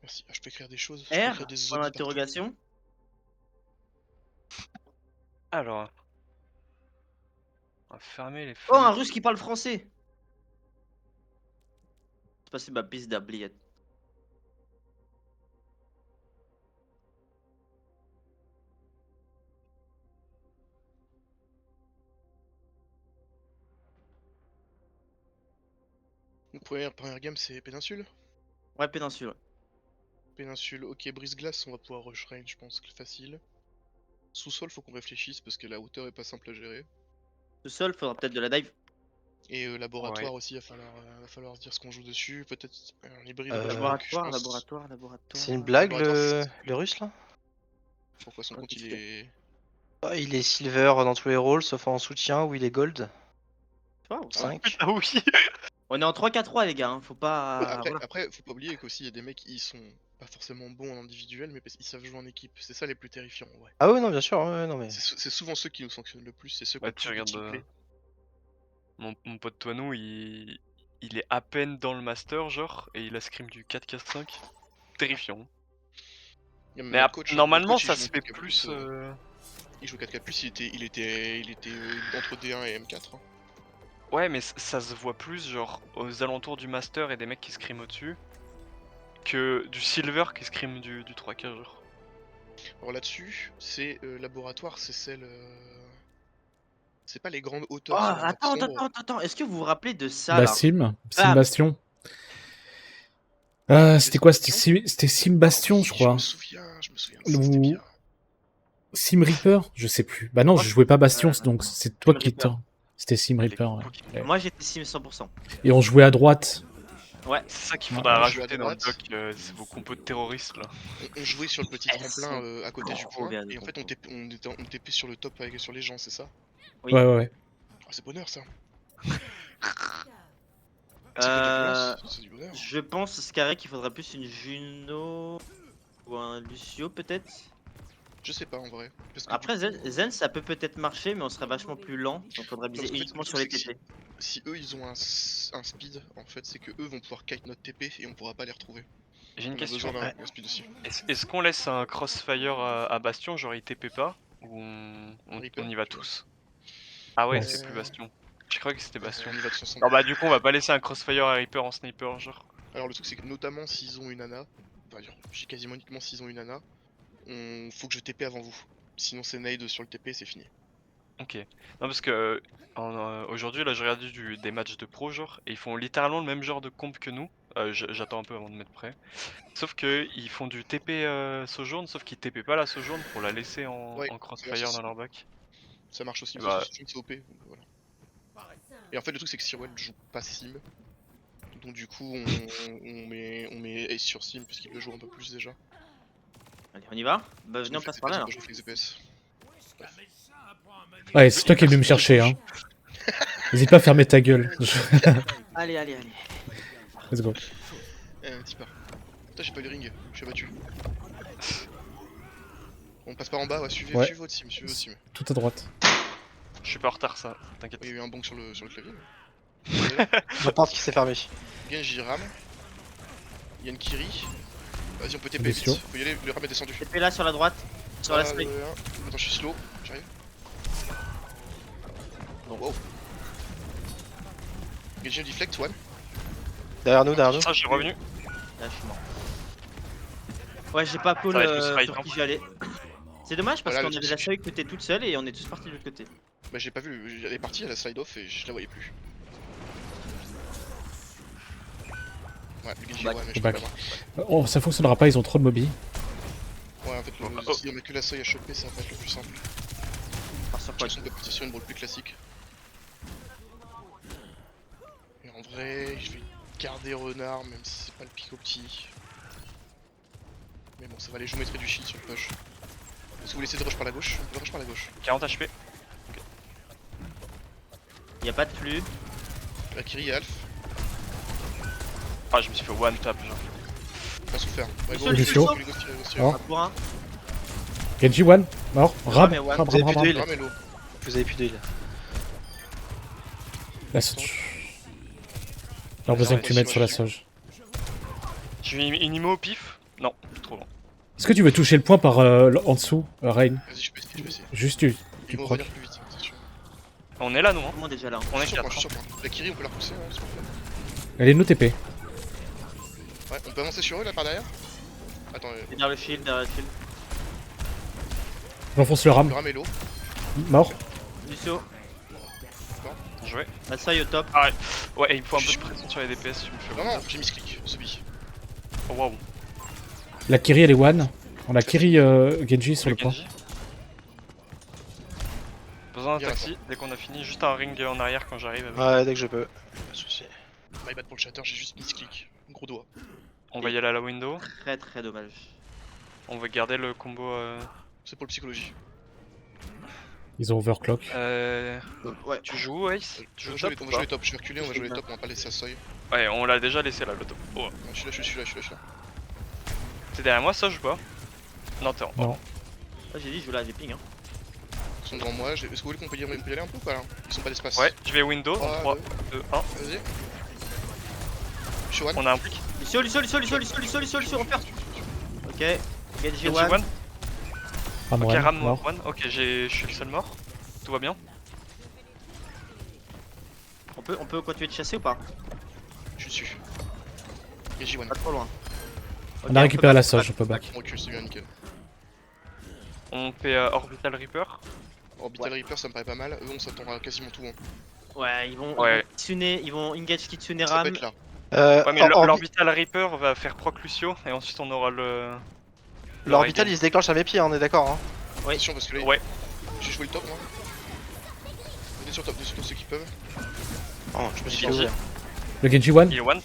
Merci. Ah, je peux écrire des choses. Je peux R, écrire des point zombies partout. d'interrogation. Alors. On va fermer les Oh, un fenêtres. russe qui parle français. C'est passé ma piste d'abliette. Donc, première game, c'est Péninsule. Ouais, péninsule. Péninsule, ok, brise-glace, on va pouvoir rush range, je pense que facile. Sous-sol, faut qu'on réfléchisse parce que la hauteur est pas simple à gérer. Tout seul, faudra peut-être de la dive. Et laboratoire Ouais. aussi, va falloir se dire ce qu'on joue dessus. Peut-être un hybride Euh, rush range, je Laboratoire, pense. laboratoire. C'est une blague Laboratoire, le russe là? Pourquoi son Ouais, compte qu'est-ce il qu'il est. Ah, il est silver dans tous les rôles sauf en soutien où il est gold. Toi, ou ça 5. Ah oui. On est en 3-4-3 les gars, hein. Faut pas. Ouais, après, Voilà. après, faut pas oublier qu'aussi il y a des mecs qui sont pas forcément bons en individuel, mais parce qu'ils savent jouer en équipe. C'est ça les plus terrifiants, ouais. Ah oui non bien sûr, ouais, non mais. C'est souvent ceux qui nous sanctionnent le plus, c'est ceux qui Bah ont tu plus de regardes. teamplay. Mon pote Toinou, il est à peine dans le master, genre, et il a scrim du 4-4-5. Terrifiant. Même Mais notre coach, hein, normalement, notre coach, ça il joue se en fait 4K+, plus. il joue 4K+, il était entre D1 et M4. Hein. Ouais, mais ça se voit plus, genre, aux alentours du master et des mecs qui scriment au-dessus, que du silver qui scrime du 3K, genre. Alors là-dessus, c'est laboratoire, c'est celle. C'est pas les grandes hauteurs Oh, sur la map attends, sombre. attends. Est-ce que vous vous rappelez de ça là? Sim Ah, Bastion. C'était quoi? C'était Sim Bastion, je Je crois. me souviens de ça, c'était Ou bien. Sim Reaper? Je sais plus. Bah non, Moi, je jouais pas Bastion, euh, donc c'est toi Sim qui Reaper. t'en. C'était Sim Les Reaper, ouais. cookies. Ouais. Moi j'étais sim 100%. Et on jouait à droite. Ouais. C'est ça qu'il Ouais, faudra moi, je joue à rajouter dans le droite. doc, c'est vos compos de terroristes là. On jouait sur le petit Elles tremplin sont à côté du trop point, bien, et en fait compos. on TP sur le top sur les gens, c'est ça? Oui. Ouais. Ah, c'est bonheur ça. C'est pas de la violence, c'est du bonheur. Je pense Scaré qu'il faudrait plus une Juno ou un Lucio peut-être. Je sais pas en vrai. Parce que Après du coup, Zen ça peut peut-être marcher mais on serait vachement plus lent. Donc faudrait parce viser qu'en fait, uniquement le sur les truc, c'est TP. si eux ils ont un speed, en fait, c'est que eux vont pouvoir kite notre TP et on pourra pas les retrouver. J'ai une On a besoin question. d'un speed aussi. Est-ce qu'on laisse un crossfire à Bastion, genre il TP pas, ou Reaper, on y va tu vois. tous? Ah ouais, Ouais. c'est plus Bastion. Je crois que c'était Bastion. On y va tous ensemble. Non bah du coup on va pas laisser un crossfire à Reaper en sniper, genre. Alors le truc c'est que notamment s'ils ont une Ana, enfin j'ai quasiment uniquement s'ils ont une Ana, faut que je TP avant vous. Sinon c'est nade sur le TP et c'est fini. Ok. Non parce que aujourd'hui là je regardais des matchs de pro genre et ils font littéralement le même genre de comp que nous. J'attends un peu avant de mettre prêt. Sauf que ils font du TP Sojourn, sauf qu'ils TP pas la Sojourn pour la laisser en Ouais, ça crossfire marche aussi. dans leur back. Ça marche aussi, Et parce bah, que c'est OP. Donc voilà. Et en fait le truc c'est que Sirwell joue pas Sim. Donc du coup on met Ace sur Sim puisqu'il le joue un peu plus déjà. Allez on y va. Bah Je venez me on fais passe des par là. PS, Alors. je me fais des PS. Ouais, c'est toi qui es venu me chercher, hein. N'hésite pas à fermer ta gueule. Allez. Let's go. Petit pas. Putain j'ai pas eu le ring, je suis abattu. On passe par en bas, ouais, suivez votre Sim, suivez votre Sim. Tout à droite. je suis pas en retard ça, t'inquiète. Il y a eu un bonk sur le clavier. Je pense qu'il s'est fermé. Genji Ram. Il y a une Kiri. Vas-y, on peut TP Lucio. vite. Faut y aller, le Ram est descendu. TP là sur la droite. Sur la spike. Attends, je suis slow, j'arrive. Bon. Wow. Genji deflect, one. Derrière nous. Ça j'ai revenu. Là je suis mort. Ouais j'ai pas call Ça va être le strike, sur hein. qui j'allais. C'est dommage parce Voilà, qu'on le avait truc, la feuille que t'es toute seule et on est tous partis de l'autre côté. Bah j'ai pas vu, elle est partie, elle a slide off et je la voyais plus. Ouais, le Genji, Back. ouais, mais je peux Back. pas l'avoir. Oh, ça fonctionnera pas, ils ont trop de mobiles. Ouais, en fait, si on a que la seuil à choper, ça va être le plus simple. Part sur quoi? On peut partir sur une brawl plus classique. Et en vrai, je vais garder Renard, même si c'est pas le pic au petit. Mais bon, ça va aller, je vous mettrai du shield sur le push. Est-ce que vous laissez de rush par la gauche? On peut rush par la gauche. 40 HP. Y'a pas de flux. Akiri et Alf, Ah je me suis fait one tap genre. pas souffert. Ouais, Lucio, Lucio. go, go, Oh. Un pour un. Genji one, mort. Rab. mais one. Vous avez plus d'huile. Ramelo. Vous avez plus d'huile. La sauge. J'ai besoin que tu mettes sur la sauge. J'ai mis une IMO au pif. Non, trop long. Est-ce que tu veux toucher le point par en dessous, Rain? Vas-y, je peux essayer, je vais essayer. Juste tu Ils vont proc. revenir plus vite, c'est sûr. On est là, nous, hein. Tout le monde est déjà là. On Je est suis sûr, 4. je suis sûr. La Kiri, on peut la repousser, ouais, s'il vous plaît. Elle est no TP. Ouais, on peut avancer sur eux là par derrière. Attends, Derrière le shield, derrière le shield. J'enfonce le ram. le ram est low. Mort. Lucio, Bien joué. Masai au top. Ouais, il me faut un peu de pression sur les DPS, tu me fais. Non, non, j'ai mis ce clic, Zombie. Oh waouh. La Kiri elle est one. On a Kiri Genji sur le point. Genji. Besoin d'un Il y a taxi dès qu'on a fini, juste un ring en arrière quand j'arrive. avec- Ouais, dès que je peux. Pas de soucis. My bad pour le chatter, j'ai juste mis ce clic. Gros doigt. On va y aller à la window. Très très dommage. On va garder le combo. C'est pour le psychologie. Ils ont overclock. Ouais. Tu joues Ace Tu On joues va jouer top ou les pas top, je vais reculer, on va jouer les top, on va pas laisser ça seuil. Ouais, on l'a déjà laissé là, le top. Oh. Ouais, je suis là, je suis là, je suis là. T'es derrière moi, ça je pas. Non, t'es en bas. Non. Ah, j'ai dit, je joue là, j'ai ping. Hein. Ils sont devant moi, est-ce que vous voulez qu'on peut y aller un peu ou pas là? Ils sont pas d'espace. Ouais, je vais window. Ah, 3, ouais. 2, 1. Vas-y. Je suis one. On a un pic. Lucio, on perd. Ok. Genji Genji one. one. Ram Ok, one, ram mort. one. Ok, je suis le seul mort. Tout va bien. On peut continuer de chasser ou pas? Je suis dessus. Et J1. Pas trop loin. On a récupéré la sauge, on peut back. On recule, c'est bien nickel. On fait Orbital Reaper. Orbital Reaper, ça me paraît pas mal. Eux, on s'attend à quasiment tout. Hein. Ouais, ils vont Ouais. Kitsune, ils vont engage Kitsune Ça peut Ram. être là. Ouais, mais l'Orbital Reaper va faire proc Lucio et ensuite on aura le. L'orbital il se déclenche à mes pieds, on est d'accord hein. Oui. Attention parce que là, Ouais. j'ai joué le top moi. Venez sur top, ceux qui peuvent. Oh, je me suis fait Genji. ouvrir. Le Genji one. Il est one.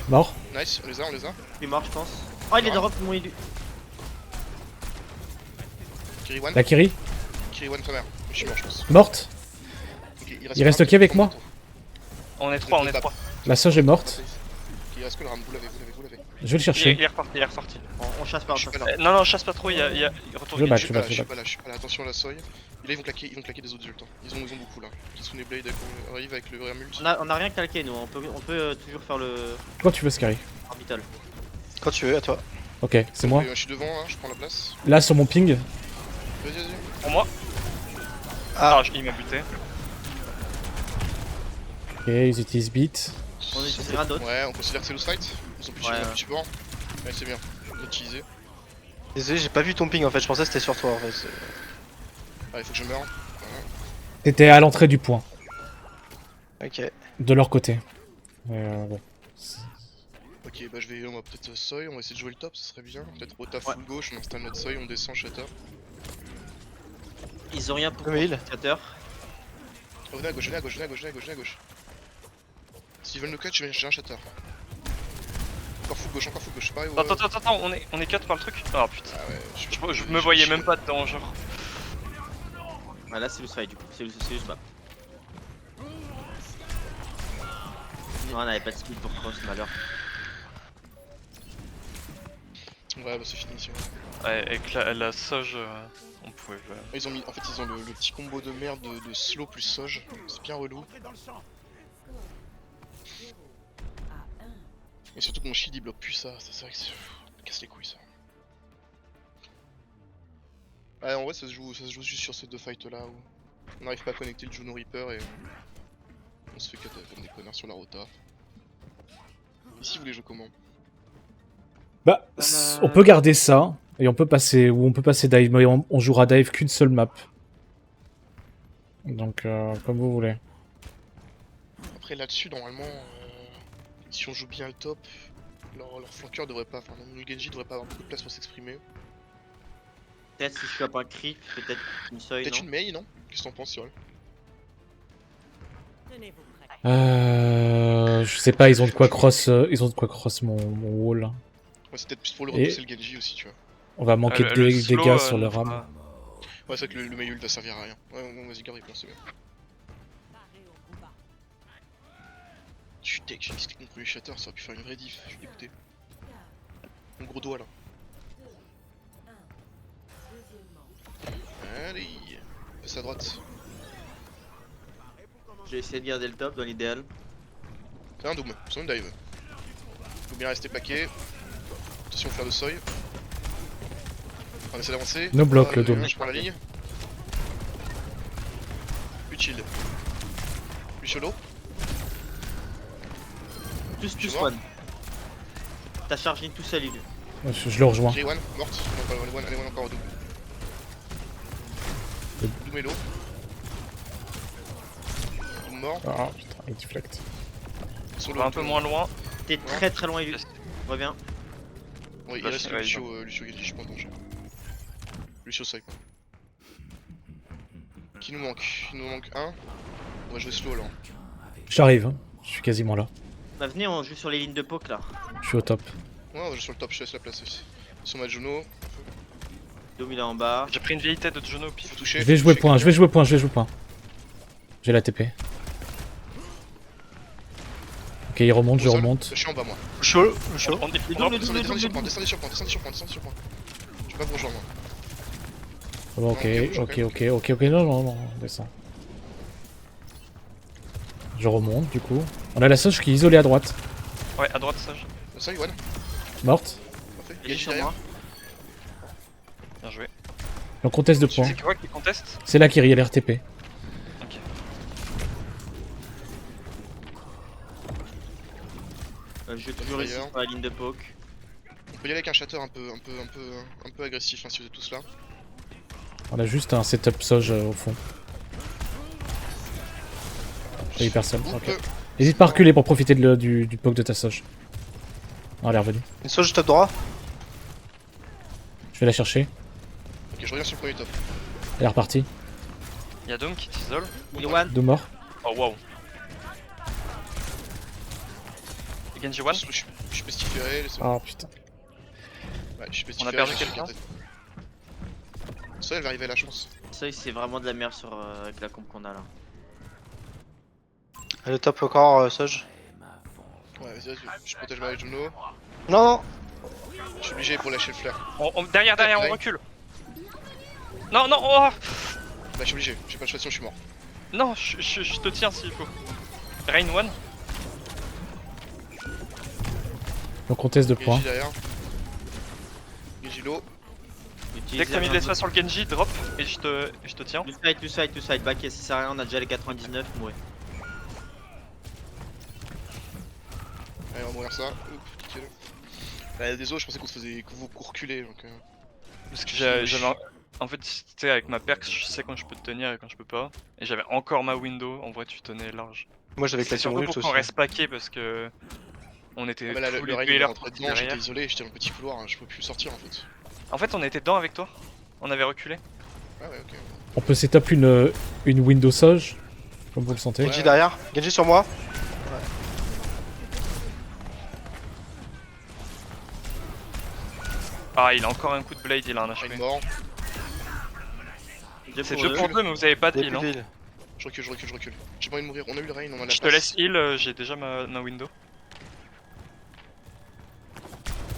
Mort. Nice, on les a, on les a. Il est mort, je pense. Oh, il est drop, mon élu. Kiri one. La Kiri. Kiri one, ta mère. Je suis mort, je pense. Morte. Ok, Il reste qui avec moi? On est 3, on est 3. La sauge est morte. Ok, il reste que le ram, vous l'avez. Je vais le chercher. Il est reparti, il est ressorti. On chasse pas, on Je suis chasse pas pas. là. Non, chasse pas trop, il retourne. Je bats, Je je suis pas bats, là, je je suis bats. pas là, je suis pas là. Attention à la soy. Et là, ils vont claquer des autres ultras. Ils ont beaucoup là. Kitsune Blade arrive avec le vrai multi. On a rien calqué, nous. On peut toujours faire le Quand tu veux, Scary. orbital. Quand tu veux, à toi. Ok, c'est moi. Je suis devant, hein, je prends la place. Là, sur mon ping. Vas-y, vas-y. Pour moi. Ah. Il m'a buté. Ok, ils utilisent beat. On utilisera d'autres. Ouais, on considère que c'est loose fight. Ils sont plus Ouais, cheap, ouais. plus support. Ouais, c'est bien. On va utiliser. Désolé, j'ai pas vu ton ping en fait, je pensais que c'était sur toi en fait. Ah, il faut que je meure. T'étais à l'entrée du point. Ok. De leur côté. Bon. Ok, bah on va peut-être seuil, on va essayer de jouer le top, ça serait bien. Peut-être Rota full gauche, on installe notre seuil, on descend shatter. Ils ont rien pour Oui, il. chatter. Oh, venez à gauche, venez à gauche, venez à gauche, venez à gauche, venez à gauche. S'ils veulent nous cut, j'ai un shatter. Encore full gauche, pareil. Ouais. Attends, on est 4 par le truc. Oh putain. Ah ouais, Je me voyais même pas dedans, genre. Ah, là, c'est le fight du coup. C'est le swap. Non, on avait pas de speed pour cross, malheur. Ouais, bah c'est fini ici. Ouais, avec la Soge, on pouvait. Ils ont mis, en fait, ils ont le petit combo de merde de slow plus Soge. C'est bien relou. Et surtout que mon shield il bloque plus ça, c'est vrai que ça casse les couilles ça. Ouais, en vrai ça se joue juste sur ces deux fights là où on n'arrive pas à connecter le Juno Reaper et on se fait cut comme des connards sur la rota. Ici vous voulez jouer comment? Bah, on peut garder ça. Et on peut passer. Ou on peut passer dive. Mais on jouera dive qu'une seule map. Donc, comme vous voulez. Après là-dessus normalement, si on joue bien le top, leur flanqueur devrait pas, enfin le Genji devrait pas avoir beaucoup de place pour s'exprimer. Peut-être si je chope un creep, peut-être une seuil, Peut-être non? une Mei, non? Qu'est-ce que t'en penses, Cyril? Je sais pas, ils ont de quoi cross. Ils ont de quoi cross mon wall. Ouais, c'est peut-être plus pour le Et- repousser le Genji aussi, tu vois. On va manquer de dégâts sur le ram. Ouais, c'est vrai que le Mei ult va servir à rien. Ouais, bon, vas-y, garde, c'est bien. Je suis tech, j'ai misclick mon premier shatter, ça aurait pu faire une vraie diff, je suis dégoûté. Mon gros doigt là. Allez, passe à droite. J'ai essayé de garder le top dans l'idéal. C'est un doom, c'est un dive. Faut bien rester plaqué. Attention au fer de seuil. On essaie d'avancer. No block, le dôme. Je prends la ligne. Plus de shield. Plus solo. Tous mort. one. T'as chargé tout seul, il. Je le rejoins. J'ai one, morte. Non, pas one, allez, one encore au double. Doom et l'eau. Doom mort. Ah putain, le deflect. Solo On va un peu moins loin. T'es très très loin, il. Reviens. Oui, il Là, reste c'est- ouais, Lucio Genji, je pense danger. Lucio seuil quoi. Qui nous manque? Il nous manque un. On va jouer slow là. J'arrive, hein. Je suis quasiment là. Bah venez, on joue sur les lignes de poke là. Je suis au top. Ouais, on va jouer sur le top, je te laisse la place aussi. Sur ma Juno, Dom il est en bas. J'ai pris une vieille tête de Juno au pif. faut toucher. Je vais faut jouer toucher point, je vais jouer point, je vais jouer point. J'ai la TP. Ok, il remonte, je Au sol. remonte. Je suis en bas moi. Chaud. On Descendez sur point, descendez sur point. Je vais pas vous rejoindre moi. Oh, ok, non, descends. Je remonte du coup. On a la Soche qui est isolée à droite. Ouais, à droite, sage. Ça y est, one. Morte. Parfait. Il est Genji sur derrière. moi. Bien joué. Donc conteste de points. C'est quoi qui conteste? C'est là qu'il y a l'RTP. Ok. Je vais toujours ici D'ailleurs. sur la ligne de poke. On peut y aller avec un shatter un peu agressif hein, si vous êtes tous là. On a juste un setup Soge au fond. Il y a personne. Ou Ok. peu. N'hésite pas à reculer pour profiter du poke de ta Soge. Ah, elle est revenue. Une sauge top droit. Je vais la chercher. Ok, je reviens sur le premier top. Elle est repartie. Y'a Dome qui t'isole. Il est one. Deux morts. Oh waouh. Et Genji one. Je suis pestiféré, laissez-moi. Ah putain. Ouais, je suis pestiféré. On a perdu je suis quelqu'un. tête. Ça, elle va arriver là, je pense. Ça, c'est vraiment de la merde sur, avec la comp qu'on a là. Le top encore, sauge. Ouais, vas-y, je protège ma Juno. Non, non. Je suis obligé pour lâcher le flair. Derrière, on Ouais. recule. Non, non, oh. Bah, je suis obligé, j'ai pas le choix sinon je suis mort. Non, je te tiens s'il faut. Rain one. Donc conteste de points. Genji derrière. Genji low. Dès que t'as mis de l'espace sur le Genji, drop et je te tiens. To side, back, ça sert à rien, on a déjà les 99, ouais. Allez, on va mourir ça. Oups, nickel. Bah, désolé, je pensais que vous reculez donc. Parce que j'avais. En fait, tu sais, avec ma perk, je sais quand je peux te tenir et quand je peux pas. Et j'avais encore ma window. En vrai, tu tenais large. Moi j'avais C'est classé surtout brut pour aussi. qu'on reste paqué parce que. On était Ah, bah là, tous le les raid deux il est là rentré dedans, j'étais isolé, j'étais dans le petit couloir, hein, je peux plus sortir en fait. En fait, on était dedans avec toi. On avait reculé. Ah ouais, ok. On peut setup une window Soge. Comme vous le sentez. Genji derrière. Genji sur moi. Ah, il a encore un coup de blade, il a un Raid HP. mort. C'est 2 pour 2, mais vous avez pas de Des heal. Hein. plus villes. Je recule. J'ai pas envie de mourir, on a eu le raid, on a la Je te place. laisse heal, j'ai déjà ma window.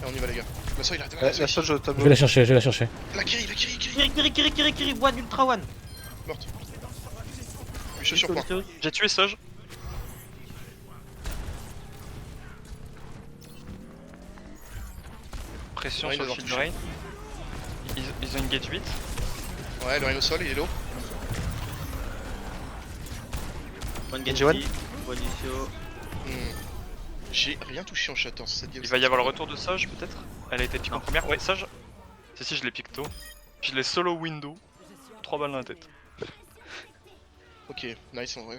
Allez, on y va les gars. Bah ça il arrête, La sauge au top Je vais la chercher, je vais la chercher. La Kiri. Kiri, one, ultra one. Morte. Je suis sur point. J'ai tué Soj. Pression Ouais, sur il le va shield toucher. rain. Ils ont une gate 8. Ouais, le raid au sol, il est low. One Genji, Genji, one. one Lucio. J'ai rien touché en chaton sur cette game. Il va y avoir le retour de Soj peut-être. Elle a été pique en première. Ouais, Soj. Si, je l'ai pique tôt. Je l'ai solo window. 3 balles dans la tête. Ok, nice en vrai.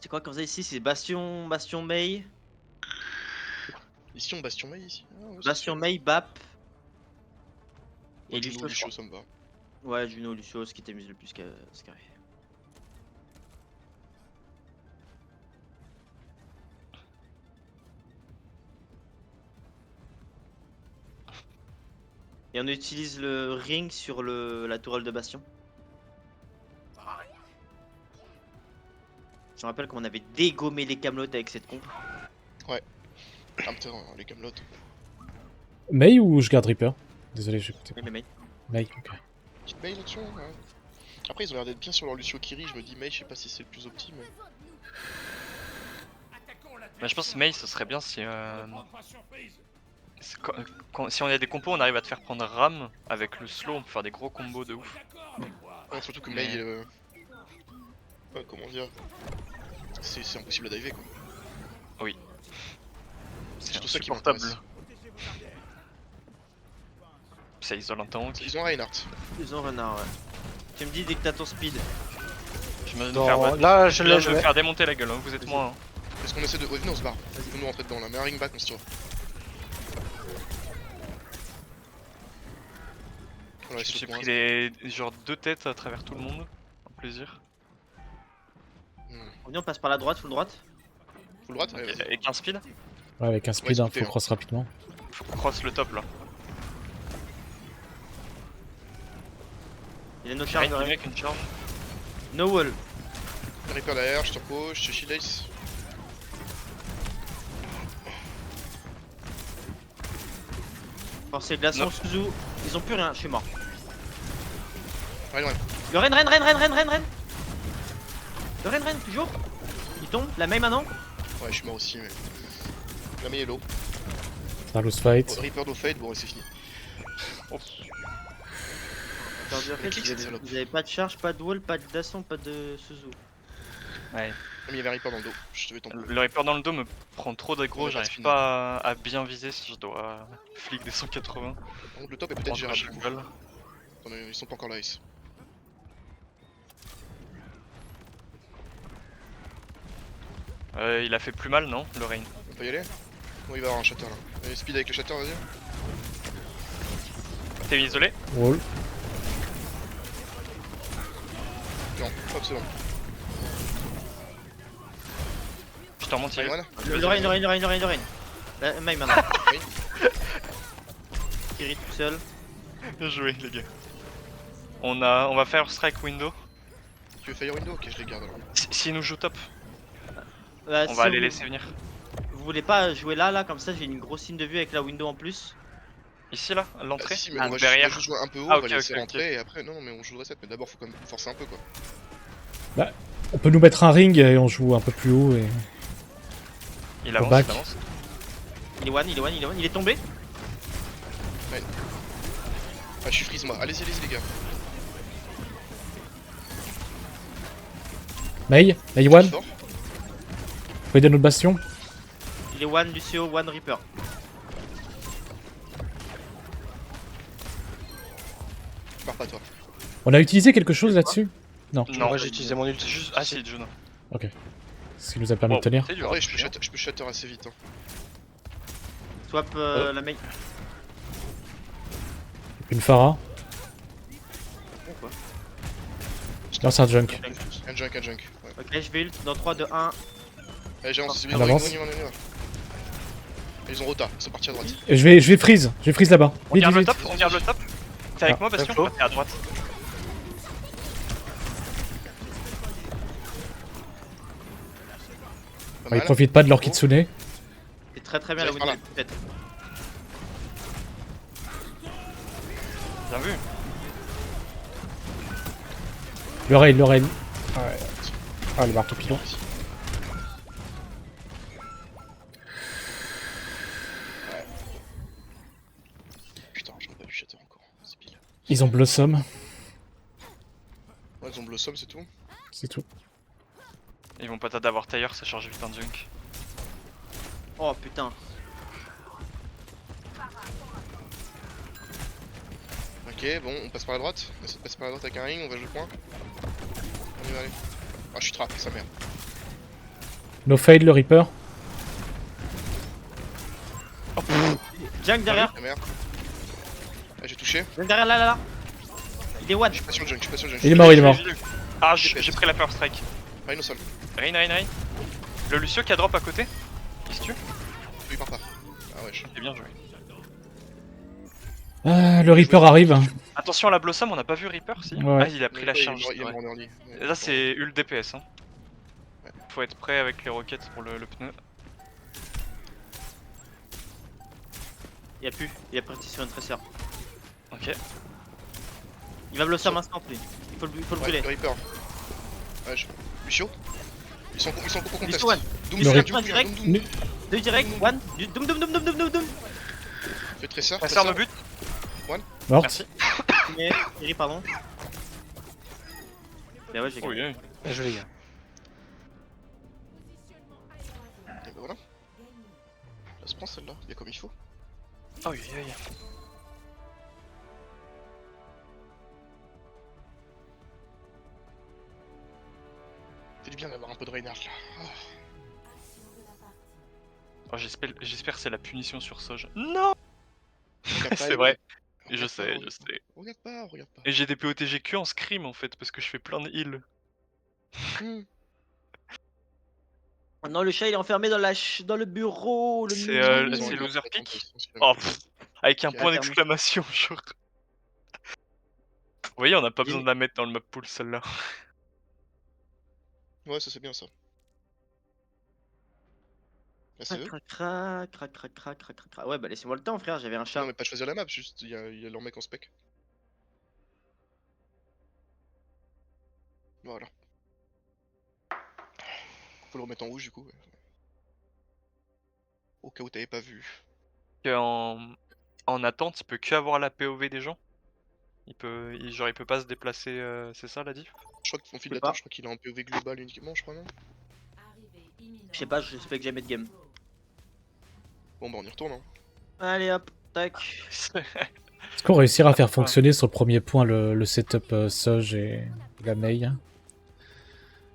C'est quoi qu'on faisait ici? C'est Bastion Mei. Ici on Bastion May ici. Ah, ouais, Bastion c'est- Mei, Bap. Ouais, Et Juno, Lucio, je Lucio, crois. ça me va. Ouais, Juno, Lucio, ce qui t'amuse le plus ce carré. Et on utilise le ring sur la tourelle de Bastion. Je me rappelle qu'on avait dégommé les camelotes avec cette comp. Ah putain, les camelotes. May ou je garde Reaper? Désolé, j'ai écouté. Oui, mais mec. May, ok. Petite bail là-dessus, ouais. Après, ils ont l'air d'être bien sur leur Lucio Kiri. Je me dis, mais je sais pas si c'est le plus optime. Bah, je pense que Mei, ce serait bien si. Si on a des compos, on arrive à te faire prendre Ram. Avec le slow, on peut faire des gros combos de ouf. Ouais, surtout que Mais- Mei. Comment dire. C'est impossible à diver quoi. C'est surtout ça qui insupportable. m'intéresse. Ça isole un tank. Ils ont Reinhardt. Ils ont renard, ouais. Tu me dis dès que t'as ton speed. Je me Dans- faire, Là, je là, l'ai je vais joué. faire démonter la gueule, hein. Vous êtes Vas-y. moins. Hein. Est-ce qu'on essaie de. Ouais, venez, on se barre. Venez nous rentrer dedans là. Mais un ring back, on se tire. Voilà, J'ai saute-moi. pris des genre 2 têtes à travers tout le monde. Un plaisir. On passe par la droite, full droite. Full droite. Allez, vas-y. Et 15 speed. Ouais, avec un speed, Ouais, hein, écoutez, faut hein. cross rapidement. Faut qu'on crosse le top là. Il a no Rien charge, qui rien. avec une charge. No wall. Reaper derrière, je te repose, je te shield ace. Forcer glaçon, Non. Suzu. Ils ont plus rien, je suis mort. Allez, ouais. Le Ren. Le Ren, toujours. Il tombe, la même maintenant. Ouais, je suis mort aussi, mais. La Mei est low. C'est un loose fight. Oh, Reaper no fade, bon, c'est fini. Clique, cette salope. Vous avez pas de charge, pas de wall, pas de glaçon, pas de Suzu. Ouais. Ah, mais il y avait un Reaper dans le dos. Je devais tomber. Le Reaper dans le dos me prend trop d'aggro, Ouais, j'arrive c'est pas à bien viser si je dois flic des 180. Par contre, le top est peut-être gérable. J'ai du coup. une balle. Attendez, ils sont pas encore là, Ace. Il a fait plus mal, non, le Rain? On peut y aller? Bon, il va avoir un shatter là. Allez, speed avec le shatter, vas-y. T'es isolé? Wall. Non, hop, c'est bon. Je t'en remonte, Allez, il voilà. Le Ren. La même maintenant. Oui. Kiri tout seul. Bien joué, les gars. On va faire strike window. Tu veux fire window? Ok, je les garde alors. S'ils nous jouent top, Bah, on si va les vous- laisser venir. Vous voulez pas jouer là, comme ça j'ai une grosse ligne de vue avec la window en plus. Ici là, à l'entrée? Si, mais Ah, on va derrière. juste jouer un peu haut, Ah, on va ok, laisser ok, rentrer et après, non, mais on joue le reset. Mais d'abord, faut quand même forcer un peu quoi. On peut nous mettre un ring et on joue un peu plus haut. Et... Il avance, back. il avance. Il est one, il est tombé. Ah, je suis freeze moi. Allez-y, les gars. Mei Je suis one, fort. faut aider notre bastion. Il est one Lucio, one Reaper. Je pars pas, toi. On a utilisé quelque chose là-dessus? Non. Non, Moi, j'ai utilisé mon ult. c'est juste. Ah si, Juno. Ok. Ce qui nous a permis de tenir. C'est dur. En vrai, hein, je peux shatter assez vite. Hein. Swap la main. Une Pharah. Pourquoi Non, c'est un junk. Un junk. Ouais. Ok, je vais ult dans 3, 2, 1. Allez, j'avance. On avance. On y va. Ils ont rota, ils sont partis à droite. Et je vais freeze. Je vais freeze là-bas. On Vite, garde le vite, top, vite. on garde le top. T'es avec Ah, moi, Bastion? info. T'es à droite. Pas Ah, ils mal. profitent pas de leur Kitsune. C'est très bien la J'arrive par window. Peut-être. Bien vu. Le rail. Ouais. Ah, le marteau pilon. Putain, j'aurais pas vu shatter encore. C'est pile. Ils ont Blossom. Ouais, ils ont Blossom, c'est tout. C'est tout. Ils vont pas d'avoir tailleur, ça charge vite un junk. Oh putain. Ok, bon, on passe par la droite. On essaie de passer par la droite avec un ring, on va jouer le point. On y va aller. Ah, je suis trap, sa mère. No fade, le Reaper. Junk derrière. Sa mère. Ah, j'ai touché. Junk derrière là. Il est one. Je suis pas sur le junk, Il est mort, il est mort. Ah, j'ai pris la first strike. Rain au sol. Rain. Le Lucio qui a drop à côté. Il se tue. Il part pas. Ah, wesh. C'est bien joué. Ah, le Reaper arrive. Attention à la Blossom, on n'a pas vu Reaper si? Ouais. Ah, il a pris la charge. Il est ouais. mort en early. Et là, c'est ult DPS. Hein. Ouais. Faut être prêt avec les roquettes pour le pneu. Il y a plus. Il est parti sur une traceur. Ok. Il va blossom instant lui. Il faut le brûler. le Reaper. Ouais, Lucio. Ils sont pour contest. Lucio one. Doom, Lucio direct, one, Doom, direct. Doom, Doom. 2 direct, 1. Doum. Fais Tracer. Tracer me bute. Morte. Merci. Mais, Eri, pardon. Bah ouais, j'ai Oui, gagné. oui. Bien joué, les gars. Et bah voilà. Ça se prend celle-là, bien comme il faut. Oh, oui, oui. Fait du bien d'avoir un peu de Reinhardt là. Oh. Oh, j'espère que c'est la punition sur Soj. Non. Regarde pas, C'est vrai. regarde Je pas, sais. Regarde pas, regarde pas. Et j'ai des POTG que en scrim en fait, parce que je fais plein de heals. Hmm. Oh non, le chat il est enfermé dans le bureau. Le C'est mini. Ils ont un loser gars, pick. attention, Oh, avec un Ok, point fermé. d'exclamation, genre. Vous voyez, on n'a pas besoin Il- de la mettre dans le map pool celle-là. Ouais, ça c'est bien ça. Là c'est eux. Crac. Ouais, bah laissez-moi le temps, frère, j'avais un chat. Non mais pas choisir la map, juste il y a leur mec en spec. Voilà. Faut le remettre en rouge du coup. Ouais. Au cas où t'avais pas vu. En attente, il peut que avoir la POV des gens. Genre il peut pas se déplacer, c'est ça la diff? Je crois qu'on file sais d'attente, pas. je crois qu'il est en POV global uniquement, je crois non. Je sais pas, j'espère que jamais de game. Bon bah on y retourne hein. Allez hop, tac. Est-ce qu'on réussira à faire fonctionner sur le premier point le setup Soj et la Mei?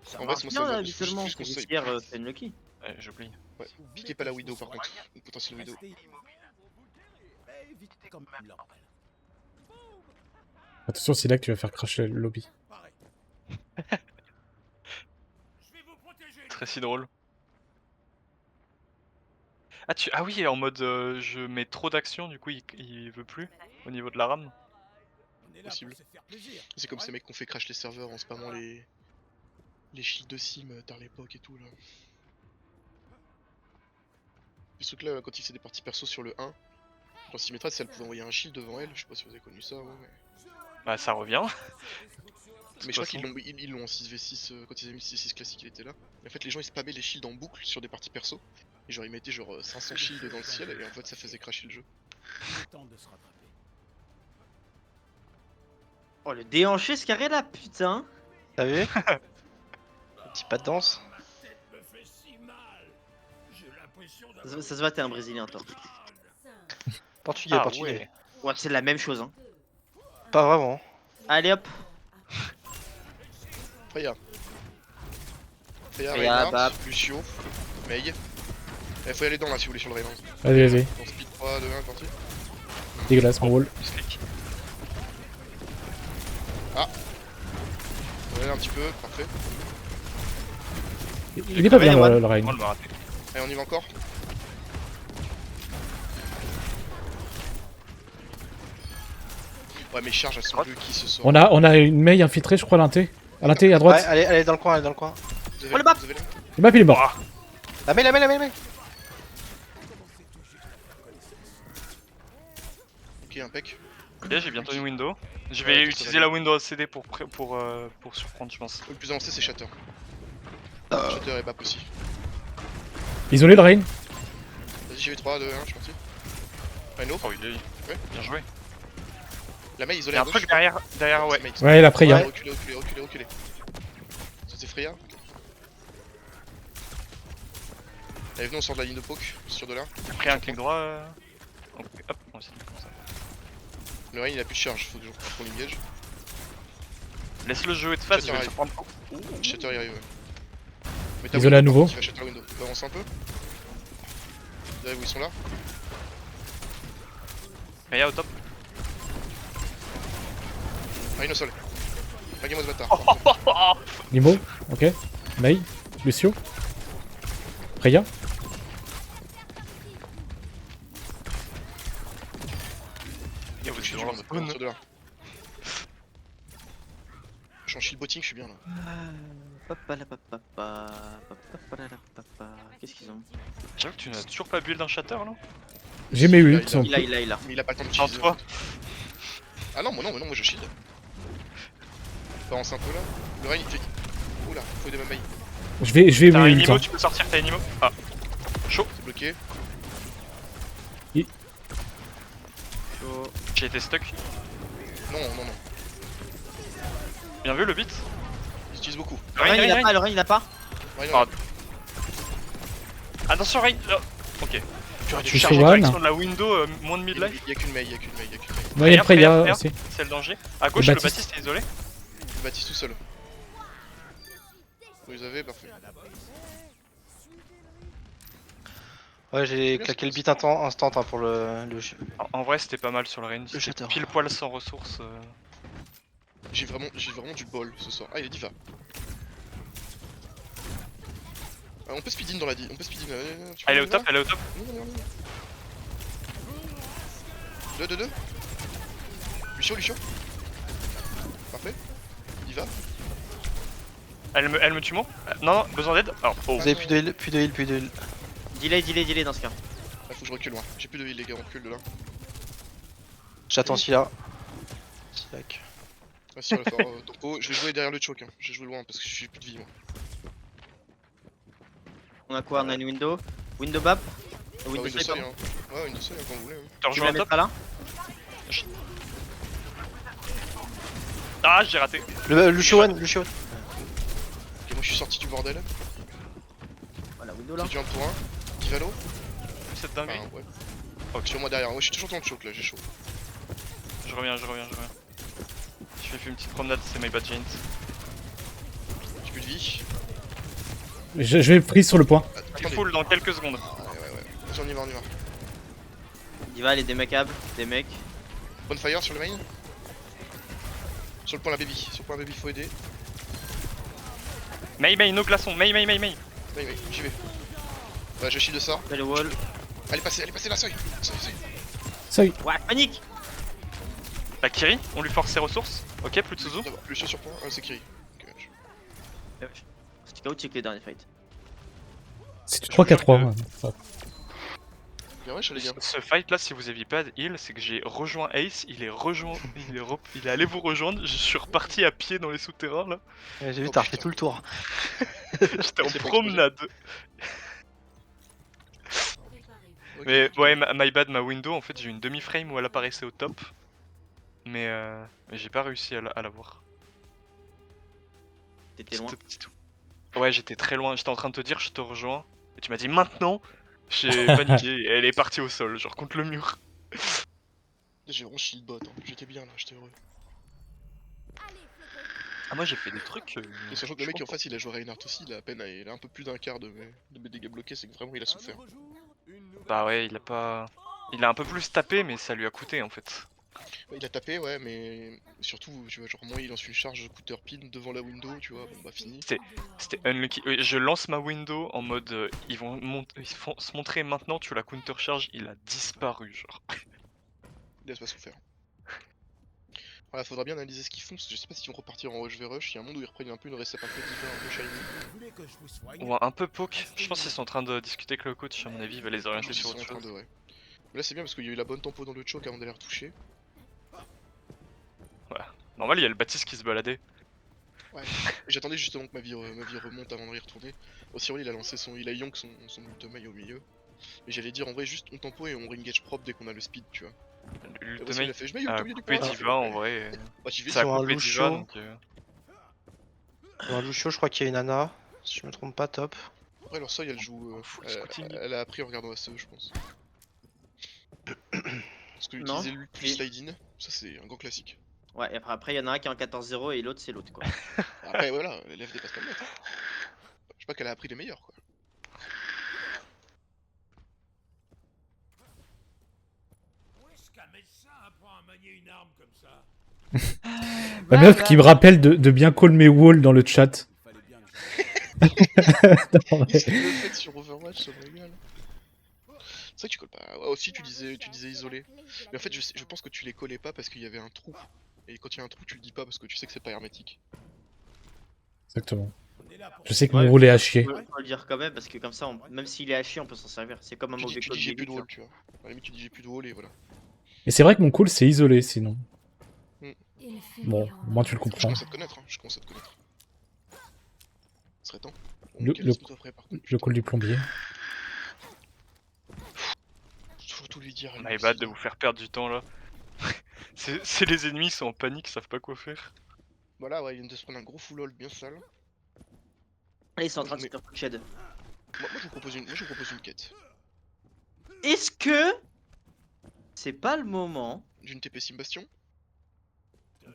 Ça En vrai, marche c'est moi, bien ça me- là, faut habituellement. juste qu'on C'est sait. hier, c'est unlucky. Ouais, j'oublie. Ouais. Piquez pas la Widow par contre, une potentielle Widow. Attention, c'est là que tu vas faire cracher le lobby. Très si drôle. Ah oui, en mode je mets trop d'action, du coup il veut plus au niveau de la RAM. Possible. C'est comme ces mecs qui ont fait crash les serveurs en spammant les shields de sim tard l'époque et tout là. Ce truc là, quand il faisait des parties perso sur le 1, dans Symmetra, si elle pouvait envoyer un shield devant elle, je sais pas si vous avez connu ça, ouais. Bah ça revient. Mais je crois qu'ils l'ont en 6v6, quand ils avaient mis 6v6 classique, il était là. Et en fait, les gens ils spammaient les shields en boucle sur des parties perso. Et genre ils mettaient genre 500 shields dans le ciel et en fait ça faisait crasher le jeu. Oh, le déhanché ce carré là, putain. T'as vu? Un petit pas de danse. Ça se voit, t'es un brésilien, toi. Portugais, Ah portugais. ouais. Ouais, c'est la même chose, hein. Pas vraiment. Allez hop. Freya. Freya, Freya, Reinhardt, Bap. Lucio, Mei. Faut y aller dedans là si vous voulez sur le Reinhardt. Vas-y. Dans speed 3, 2, 1, parti. Dégueulasse, mon wall. Slick. On va aller un petit peu, parfait. Il est pas bien le Oh Rein. le m'a raté. Allez on y va encore. Ouais mais charge elles sont qui ce soir. On a une Mei infiltrée, je crois, à l'inté. À l'inté, à Ouais, droite. allez dans le coin, allez dans le coin. Vous Oh, le bap. vous avez Le map, il est mort. La main. Ok, impec. Ok, j'ai bientôt une window. Je Ouais, vais ça utiliser va la window CD pour surprendre, je pense. Le plus avancé c'est Shatter. Shatter et Bap aussi. Isolé le Rein. Vas-y j'y vais 3, 2, 1, je suis parti. Rhino. Oh il est Ouais. bien joué. La Mei Il isolée y a à un gauche. truc derrière ouais. Ouais, la Freya. Reculez. Ça c'est Freya. Allez venez on sort de la ligne de poke, sur de là. Après un clic droit. Donc, hop, on va essayer de faire comme ça. Le Rein il a plus de charge, faut toujours qu'on l'engage. Laisse le jeu être face, je vais le Shatter surprendre. Shatter y arrive ouais. Mais t'as Isolé à window, nouveau. Tu vas shatter la window. Tu peux avancer un peu. Vous avez où ils sont là. Freya au top. Rein au sol. Regarde-moi ce bâtard. Nimo. Ok. Mei. Lucio. Freya. Et vous Je suis êtes dans dur, leur on va spawn. sur de là. Je suis en shield botting, je suis bien là. Qu'est-ce qu'ils ont? J'avoue que tu n'as toujours pas build un shatter là. J'ai mes ult. Il a- Il a. Mais il a pas le temps En d'utiliser. toi. Ah non, moi je shield. avance un peu là. Le Rein il fait. Oula, faut aider ma maille. Je vais T'as un mais Inimo, temps. tu peux sortir, t'as Inimo. Ah, chaud. C'est bloqué. Chaud. J'ai été stuck. Non, non, non. Bien vu le beat. Ils utilisent beaucoup. Le Rein il a pas, le Rein il a pas. Rein, Ah, Attention, Rain. Ok. tu aurais dû Je suis charger. chaud. Direction de la window, moins de midlife. Y'a qu'une maille, y'a qu'une maille, y'a qu'une maille. Ouais, après, il y a Regarde, aussi. c'est le danger. À gauche, Le le Baptiste. Baptiste est isolé. Le Baptiste tout seul. Vous les avez, parfait. Ouais, j'ai claqué le beat instant hein, pour le jeu. En vrai, c'était pas mal sur le range. J'adore. Pile poil sans ressources. J'ai vraiment du bol ce soir. Ah, il est diva. Ah, on peut speed in dans la on peut speed in. Elle est au top, elle est au top. 2-2-2. Lucio. Parfait. Diva. Elle me tue moi. Non, besoin d'aide. Alors, oh. Vous avez plus de heal, plus de heal, plus de heal. Delay dans ce cas. Ah, faut que je recule loin. J'ai plus de heal, les gars, on recule de là. J'attends celui-là. Tac. Ah, si, on va faire tempo. Je vais jouer derrière le choke. Hein. Je vais jouer loin parce que je suis plus de vie, moi. On a quoi? On a une window. Window bap. Ah, Window Windows side, Soy, pardon. hein. Ouais, Windows Soy, hein, quand vous voulez. Hein. Je te Tu rejoins la au mets top. pas là? Ah, j'ai raté. Lucio One. Ok, moi je suis sorti du bordel. Voilà, window là. C'est du 1 pour 1. Divalo. Cette Ah, dinguerie. ouais. Ok, sur moi derrière. Ouais, je suis toujours dans le choke là, j'ai chaud. Je reviens. Je fais une petite promenade, c'est my bad giant. J'ai plus de vie. Je vais freeze sur le point. Ah, Tu attendez. full dans quelques secondes. Ah, ouais. Vas-y, on y va. Diva, elle est démecable. Des mecs. Bonfire sur le main. Sur le point la baby. Faut aider. May, no glaçon. May. Oui, j'y vais. Ouais, je shield de ça. Fais le wall. Elle est passée là, seuil. Ça y est. Ouais, panique. La Kiri, on lui force ses ressources. Ok, plus de Suzu. D'abord, Lucio sur point. Ah, c'est Kiri. Ok, C'était chaotique les derniers fights. C'est 3-4-3. Ouais. Bien wesh les gars. Ce fight là, si vous aviez pas de heal, c'est que j'ai rejoint Ace, il est allé vous rejoindre, je suis reparti à pied dans les souterrains là. J'ai vu, Oh, t'as refait putain. tout le tour. J'étais en C'est pas promenade. Ok, Mais ok. ouais, my bad, ma window, en fait j'ai eu une demi-frame où elle apparaissait au top. Mais j'ai pas réussi à la voir. T'étais loin. C'était tout. Ouais, j'étais très loin, j'étais en train de te dire je te rejoins. Et tu m'as dit maintenant. J'ai paniqué et elle est partie au sol, genre contre le mur. J'ai vraiment shield bot. Hein. J'étais bien là, j'étais heureux. Ah, moi j'ai fait des trucs. Et sachant que le mec en face il a joué Reinhardt aussi, il a à peine il a un peu plus d'un quart de mes dégâts bloqués, c'est que vraiment il a souffert. Bah ouais, il a un peu plus tapé, mais ça lui a coûté en fait. Ouais, il a tapé, ouais, mais surtout, tu vois, genre moi il lance une charge counter pin devant la window, tu vois, bon bah fini. C'était unlucky. Je lance ma window en mode ils vont se montrer maintenant, tu la counter charge, il a disparu genre. Il laisse pas souffert. Voilà, faudra bien analyser ce qu'ils font, parce que je sais pas s'ils vont repartir en rush v rush, il y a un monde où ils reprennent un peu une recette un peu diva, un peu shiny. Ou un peu poke. Je pense qu'ils sont en train de discuter avec le coach, à mon avis il va les Je orienter pense qu'ils sur sont en autre train chose. de, ouais. Mais là c'est bien parce qu'il y a eu la bonne tempo dans le choke avant d'aller retoucher. Normal, il y a le Baptiste qui se baladait. Ouais. J'attendais justement que ma vie remonte avant de y retourner. Aussi, il a lancé il a Yonk son ultimate au milieu. Mais j'allais dire en vrai juste on tempo et on re-engage propre dès qu'on a le speed, tu vois. Et voici, il a L'ultimate fait je mets Yonk a au milieu du coupé point. Diva en vrai. Bah j'y vais, Ça a Sur un coupé Lucio. Diva donc. Dans Lucio, je crois qu'il y a une Ana. Si je me trompe pas, top. Après leur seuil elle joue. Full scouting. Elle a appris en regardant ASE je pense. Parce que Non. utiliser lui plus Et- slide in, ça c'est un grand classique. Ouais, et après, il y en a un qui est en 14-0 et l'autre, c'est l'autre quoi. Après voilà, l'élève dépasse pas le maître. Hein. Je sais pas qu'elle a appris les meilleurs quoi. La meuf qui me rappelle de bien call mes walls dans le chat. Non, Il mais- s'est le fait sur Overwatch, ça me régale. C'est vrai que tu colles pas. Ouais, aussi tu disais isolé. Mais en fait je pense que tu les collais pas parce qu'il y avait un trou. Et quand il y a un trou tu le dis pas parce que tu sais que c'est pas hermétique. Exactement. Je sais que Ouais, mon rôle est à chier. On peut le dire quand même parce que comme ça, même s'il est haché, on peut s'en servir. C'est comme un Tu mauvais dis code j'ai plus de Linux, wall tu vois. À la limite tu dis j'ai plus de wall et voilà. Et c'est vrai que mon call c'est isolé sinon. Bon, au moins tu le Je comprends. commence à te connaître, hein. Je commence à te connaître. Ce serait temps. Le- Quel le- esprit après, par contre, Le putain. col du plombier. Faut tout lui dire. à lui My aussi, bad de là. vous faire perdre du temps là. C'est les ennemis, ils sont en panique, ils savent pas quoi faire. Voilà, ouais, ils viennent de se prendre un gros full hold bien sale. Là, ils sont en train de Mais- se faire coup de shed. Moi, je vous propose une quête. Est-ce que c'est pas le moment D'une TP Sim Bastion.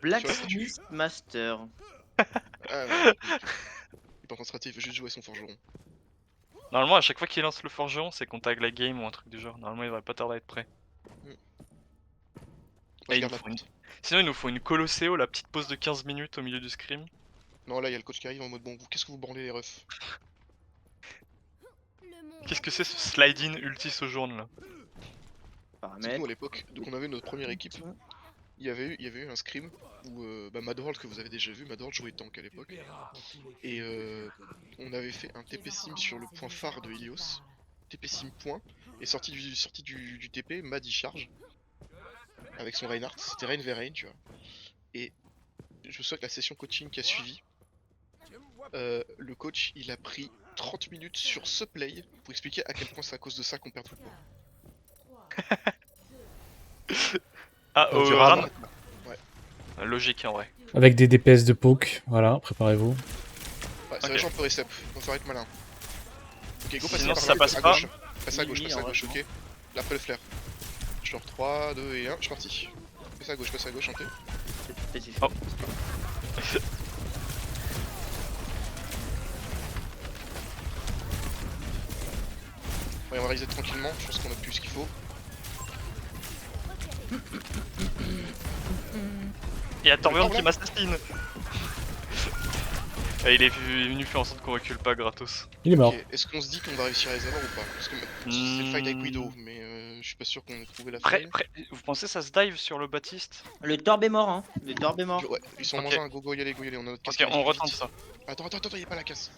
Blacksmith Master? Ah ouais. Il est pas en stratégie, il veut juste jouer son forgeron. Normalement, à chaque fois qu'il lance le forgeron, c'est qu'on tag la game ou un truc du genre. Normalement, il devrait pas tarder à être prêt. Moi, Et je il garde nous la faut une- porte. Sinon, il nous faut une Colosseo, la petite pause de 15 minutes au milieu du scrim. Non, là, il y a le coach qui arrive en mode bon, qu'est-ce que vous branlez les refs? Qu'est-ce que c'est ce slide-in ulti sojourn là? C'est que Paramètres. nous, à l'époque, donc on avait notre première équipe, il y avait eu un scrim où Madworld, que vous avez déjà vu, Madworld jouait tank à l'époque. Et on avait fait un TP Sim sur le point phare de Helios. TP Sim point. Et sorti du TP, Mad il charge. Avec son Reinhardt, c'était Rein vers Rein, tu vois. Et je me souviens que la session coaching qui a suivi, le coach il a pris 30 minutes sur ce play pour expliquer à quel point c'est à cause de ça qu'on perd tout le point. Ah, Du Ran. Ran. Logique en vrai. Avec des DPS de poke, voilà, préparez-vous. Ouais, c'est Ok. vrai, j'en peux reset, on va être malin. Ok, go, passez Sinon, par ça là, passe à pas. gauche. Passe à gauche, Oui, passe à gauche, heureusement. ok. Là, après le flair. Je leur 3, 2 et 1, je suis parti. Passe à gauche, chantez. Peut-être j'ai fait. Oh. Ouais, on va reset tranquillement, je pense qu'on a plus ce qu'il faut. Il y a Torbjorn Oh, qui là. m'assassine. Et il est venu faire en sorte qu'on recule pas gratos. Il est mort. Ok, est-ce qu'on se dit qu'on va réussir à les avoir ou pas? Parce que c'est le fight avec Widow, mais je suis pas sûr qu'on ait trouvé la faille. Vous pensez ça se dive sur le Baptiste? Le Torb est mort, hein. Le Torb est mort. Ouais, ils sont en Ok. moins 1, go, y aller, on a notre casse. Ok, qui arrive on plus retente vite. ça. Attends, y a pas la casse.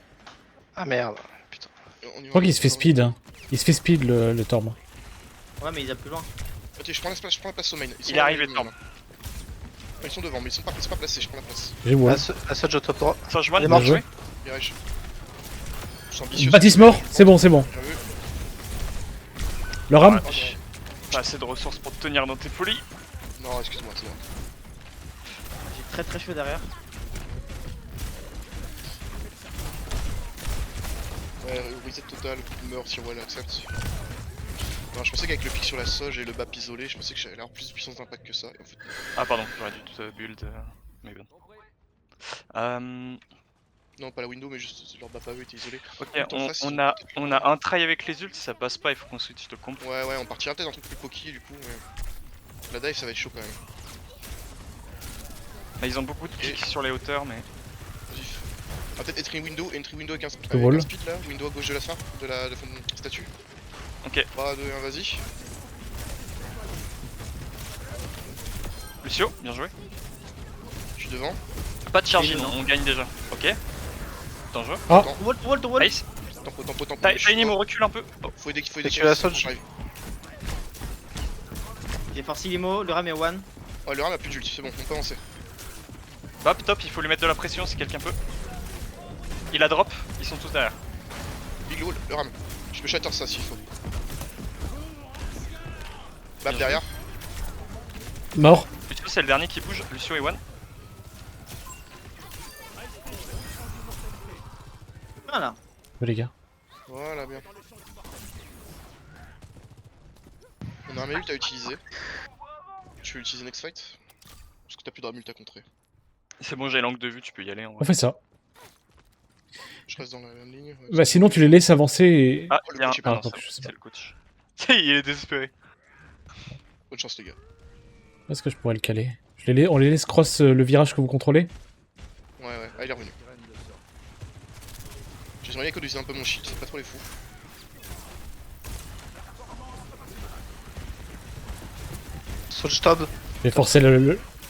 Ah merde. Putain. On y Je va, crois qu'il se fait on y va. speed. Hein. Il se fait speed le Torb. Ouais, mais il a plus loin. Ok, je prends la place au main. Ils sont Il est arrivé, devant, Torb. là. Ils sont devant, mais ils sont pas placés, je prends la place. J'ai wall. La Surge au top droit. Ça, je vois Il est le mort. Bien joué. Virage. Je suis ambitieux. Baptiste mort, c'est bon, c'est bon. Bien vu. Le ram. Pas assez de ressources pour te tenir dans tes folies. Non, excuse-moi, c'est bon. J'ai très très chaud derrière. Ouais, reset total, meurt si Wall accepte. Non, je pensais qu'avec le pic sur la Soge et le BAP isolé, je pensais que j'allais avoir plus de puissance d'impact que ça. Et en fait, Ah, pardon, j'aurais dû te build. Mais bon. non, pas la window, mais juste leur BAP à eux était isolé. Ok, En face, on ils a, ont peut-être on a un try avec les ults, si ça passe pas, il faut qu'on switch de comp. Ouais, on partira peut-être un truc plus pokey du coup. Mais... La dive, ça va être chaud quand même. Bah, ils ont beaucoup de kicks sur les hauteurs, mais. Vas-y. On va peut-être entry window avec un, wall. un speed là, window à gauche de la phare, de la statue. Ok. 3, 2, 1, vas-y. Lucio, bien joué. Je suis devant. Pas de charge, Oui, non. on gagne déjà. Ok. Dangereux. Wall. Nice. Tempo. Tiny me recule un peu. Oh. Faut aider, Et tu la Soge. J'ai forcé Limo, le ram est one. Ouais, le ram a plus d'ult, c'est bon, on peut avancer. Hop, top, il faut lui mettre de la pression si quelqu'un peut. Il a drop, ils sont tous derrière. Big wall, le ram. Je peux shatter ça s'il faut. Bap Bien derrière. Mort. Lucio, c'est le dernier qui bouge. Lucio et one. Voilà. Les gars. Voilà, bien. On a un ult à utiliser. Tu veux utiliser next fight? Parce que t'as plus de ramult à contrer. C'est bon, j'ai l'angle de vue, tu peux y aller en On vrai. fait ça. Je reste dans la même ligne. Ouais, Bah sinon tu les laisses avancer et... Ah, le il y a un. coach est Ah, pas non, là, c'est je sais c'est pas. le coach. Il est désespéré. Bonne chance les gars. Est-ce que je pourrais le caler? On les laisse cross le virage que vous contrôlez? Ouais, ah il est revenu. J'aimerais bien économiser un peu mon shield, c'est pas trop les fous. Surge top. Je vais forcer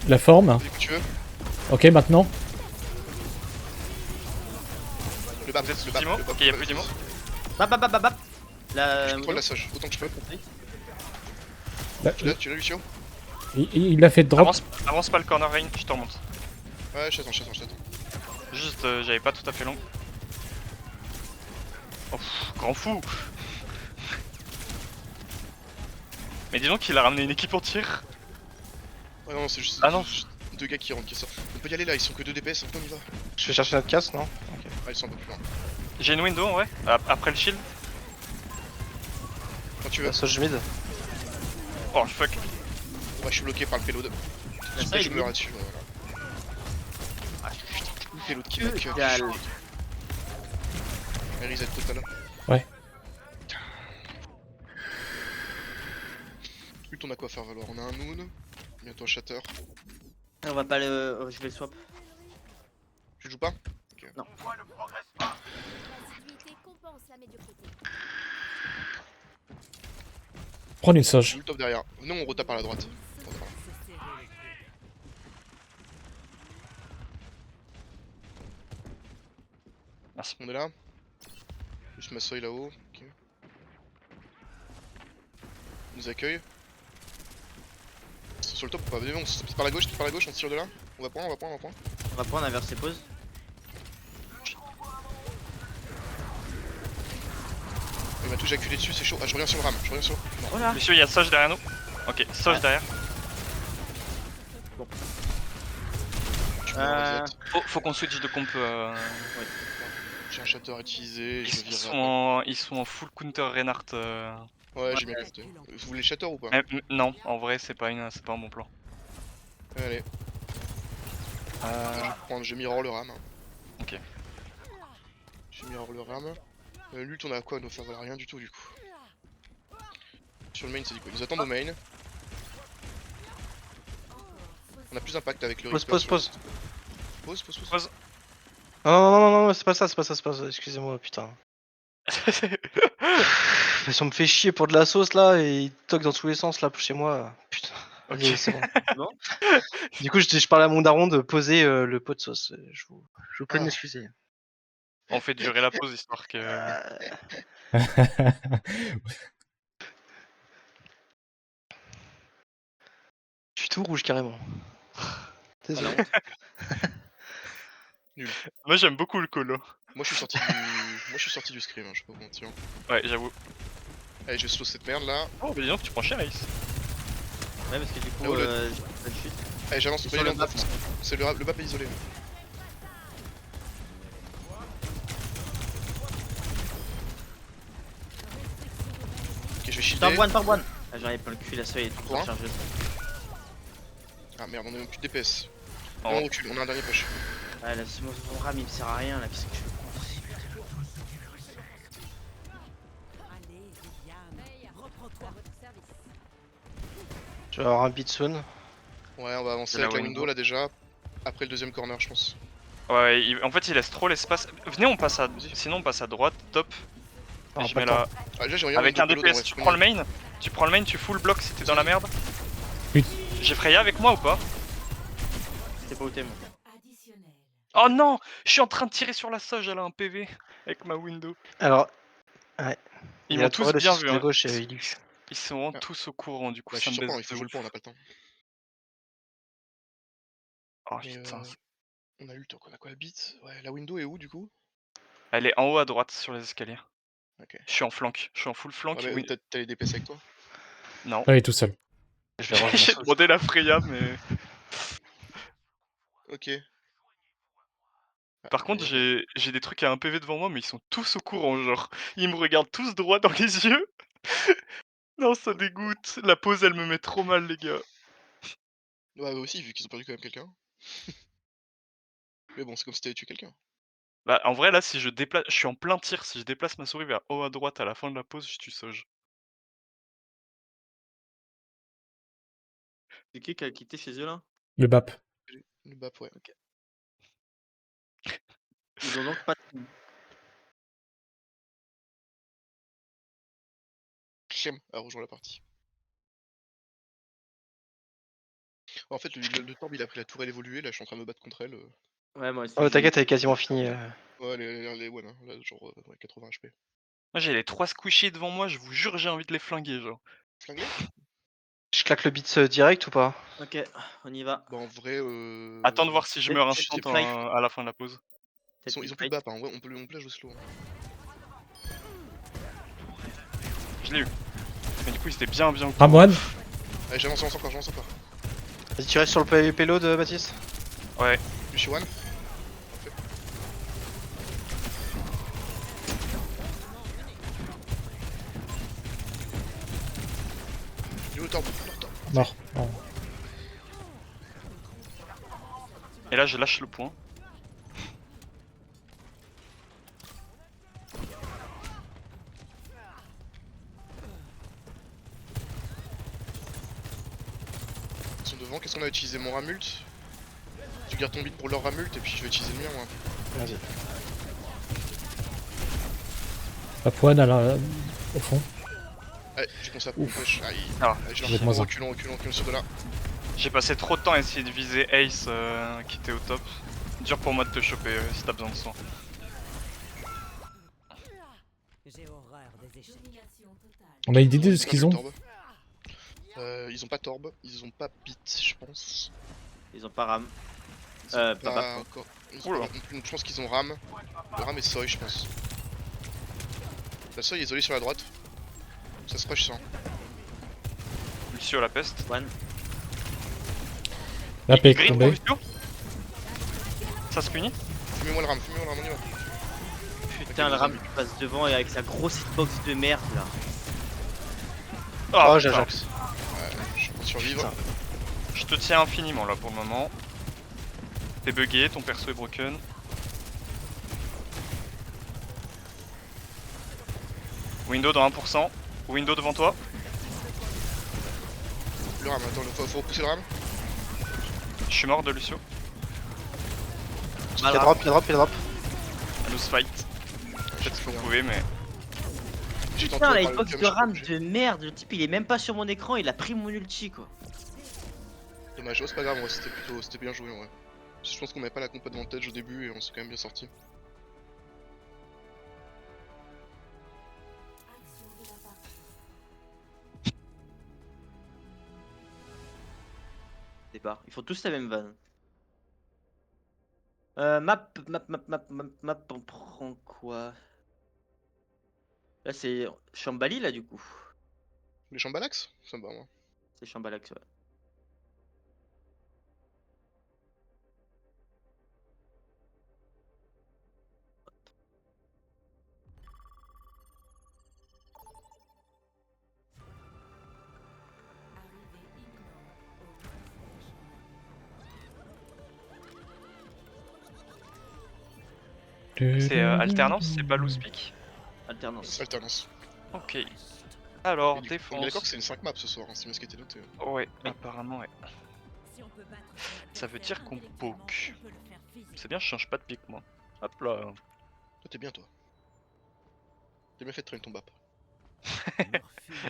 la forme. Vas-y que tu veux. Ok, maintenant. Le bap, Vous êtes sous le bap, Timo? le bap, Ok, y a plus Timo. Bap. Je contrôle la Soge, autant que je peux. Tu l'as Lucio? Il a fait drop. Avance pas le corner Rain, je te remonte. Ouais, je t'attends. Juste, j'avais pas tout à fait long. Oh, grand fou. Mais dis donc qu'il a ramené une équipe entière. Ouais, non, c'est juste, Ah non. juste deux gars qui rentrent, qui sortent. On peut y aller là, ils sont que 2 DPS, on y va. Je vais chercher notre casse, non? Ah, ils sont un peu plus loin. J'ai une window en vrai, après le shield. Quand tu veux. La sauge mid. Oh fuck. Ouais, je suis bloqué par le payload. Là, ça, Je il est meurs mid. là-dessus, voilà. Ah, putain, le payload qui Que m'a que. dalle. Elle reset total. Ouais. Ult, on a quoi faire valoir. On a un Moon, bientôt un Shatter. On va pas le. Je vais le swap. Tu joues pas? L'assiduité compense la médiocrité. Prendre une sauge. Joue le top derrière. Non, on retape par la droite. On retape par là. Merci. On est là. Juste ma soy là-haut. Ok. On nous accueille. Ils sont sur le top ou pas? Venez, on se par la gauche, on tire de là. On va point. On va prendre inverser pause. Il m'a tout jaculé dessus, c'est chaud. Ah, je reviens sur le ram, Non. Voilà. Messieurs, il y a Soge derrière nous. Ok, Soge derrière. Tu peux me reset. Faut qu'on switch de comp. J'ai un shatter à utiliser, je me vire. Ils sont en full counter Reinhardt. Ouais, j'ai bien capté. Vous voulez shatter ou pas? Non, en vrai, c'est pas un bon plan. Allez, j'ai mirror le ram. Hein. Ok. J'ai mirror le ram. L'ult, on a quoi à nous faire? Voilà, rien du tout du coup. Sur le main, c'est du coup. Ils nous attendent au main. On a plus d'impact avec le Pause, Reaper pause, sur- pause. Pause. Non, c'est pas ça. Excusez-moi, putain. Si on me fait chier pour de la sauce là et il toque dans tous les sens là chez moi. Putain. Ok. Allez, c'est bon. Bon. Du coup, je parle à mon daron de poser le pot de sauce. Je vous prie de Ah. m'excuser. On fait durer la pause histoire que. Je suis tout rouge carrément. Désolé. Moi j'aime beaucoup le colo. Moi je suis sorti du scrim, hein, je peux pas vous mentir. Ouais, j'avoue. Allez, je slow cette merde là. Oh, mais dis donc, tu prends cher, Ace. Ouais, parce que du coup, Oh, le- j'ai pas de chute. Allez, j'avance, Et pas sur le les map, lampes. C'est le map est isolé. Ok, je vais shielder. Par one. Ah, j'en avais pas le cul, la soie est tout Quoi chargée. Ah merde, on a même plus de DPS. Oh. On recule, on a un dernier push. Ah, là, c'est mon ram, il me sert à rien là. Qu'est-ce que je fais contre ces putains de- Je vais avoir un beat soon. Ouais, on va avancer C'est la avec la window. window là déjà. Après le deuxième corner, je pense. Ouais, en fait, il laisse trop l'espace. Venez, on passe à. Sinon, on passe à droite, top. Non, Et je pas mets le là. Ah, déjà, j'ai rien Avec un DPS, tu prends le main. Tu prends le main, tu full block si t'es dans la merde. Oui. J'ai Freya avec moi ou pas? C'était pas au thème. Oh non! Je suis en train de tirer sur la Soge, elle a un PV avec ma window. Alors, Ils il y a m'ont la tous tourelle bien aussi vu. sur la Hein. gauche et Ilux. Ils sont vraiment Ah. tous au courant, du coup Bah, je ça suis me sur point, baisse il faut de jouer le ouf. point, on a pas le temps. Oh Mais, putain. on a eu le temps, on a quoi la bite? Ouais, la window est où du coup? Elle est en haut à droite sur les escaliers. Ok. Je suis en flank, je suis en full flank. Ouais, mais Oui. t'as les DPS avec toi? Non. Ah, il est tout seul. Je vais ranger ma J'ai sauce. demandé la Freya, mais. Ok. Ah, Par contre, merde. j'ai des trucs à un PV devant moi, mais ils sont tous au courant, genre. Ils me regardent tous droit dans les yeux. Non, ça dégoûte. La pause, elle me met trop mal, les gars. Ouais, bah aussi, vu qu'ils ont perdu quand même quelqu'un. Mais bon, c'est comme si t'avais tué quelqu'un. Bah, en vrai, là, si je déplace. Je suis en plein tir. Si je déplace ma souris vers haut à droite à la fin de la pause, je tue Soge. C'est qui a quitté chez eux là? Le BAP. Le BAP, ouais. Ils ont donc pas de team. Clem a rejoint la partie. En fait, le Torb il a pris la tourelle évoluée, là je suis en train de me battre contre elle. Ouais, moi aussi. Oh, t'inquiète, elle est quasiment finie. Ouais, les one, hein, là, genre ouais, 80 HP. Moi, j'ai les 3 squishies devant moi, je vous jure, j'ai envie de les flinguer, genre. Flingué? Je claque le beat direct ou pas? Ok, on y va. Bah en vrai, Attends de voir si je Peut-être meurs que instant j'étais fight. à la fin de la pause. ils ont plus de bap, hein. Ouais, on peut la jouer slow. Hein. Je l'ai eu. Mais du coup, il était bien bien. Ramon. Allez, j'avance encore. Vas-y, tu restes sur le payload, Baptiste. Ouais. Lucio One. Il est au torp, Mort. Oh. Et là, je lâche le point. Ils sont devant, qu'est-ce qu'on a utilisé? Mon Ramult. Tu gardes ton beat pour leur Ramult et puis je vais utiliser le mien moi. Vas-y. Papoine au fond. Allez, j'ai pensé à Ouf. push. Aïe. Ah, Allez, je vais être moins un. reculons sur de là. J'ai passé trop de temps à essayer de viser Ace qui était au top. Dur pour moi de te choper si t'as besoin de soin. J'ai horreur des échecs. On a une idée de ce qu'ils ont? Ils ont pas Torb, ils ont pas Beat, je pense. Ils ont pas ram. Ils ont pas Bap. encore. Oula. Je pense qu'ils ont Ram. Le Ram et Soy, je pense. La Soy est isolée sur la droite. Ça se rush ça. Lucio la peste. One. La paix est Green pour tombée. Lucio. Ça se punit. Fumez-moi le Ram, on y va. Putain, le ram qui passe devant et avec sa grosse hitbox de merde là. Oh, putain. j'ajax. Je peux survivre. Je te tiens infiniment là pour le moment. T'es bugué, ton perso est broken. Window dans 1%. Window devant toi. Le Ram, attends, faut repousser le Ram. Je suis mort de Lucio. Il y a drop. Lose fight. Faites ce que vous pouvez, mais. J'ai tenté Putain, la par le hitbox cam, de j'ai pas ram bougé. de merde. Le type il est même pas sur mon écran, il a pris mon ulti quoi. Dommage, oh, c'est pas grave, c'était bien joué en vrai. Je pense qu'on avait pas la comp advantage au début et on s'est quand même bien sorti. Départ. Ils font tous la même vanne. Map, on prend quoi? Là c'est Chambali là du coup. Les Chambalax? Ça me va moi. C'est Chambalax ouais. C'est alternance, c'est pas loose pick. Alternance. Alternance. Ok. Alors, On est d'accord défense. que c'est une 5 map ce soir, hein, c'est bien ce qui était noté. Ouais, apparemment, ouais. Ça veut dire qu'on poke. C'est bien, je change pas de pick, moi. Hop là. Toi t'es bien toi. T'as bien fait de traîner ton bap.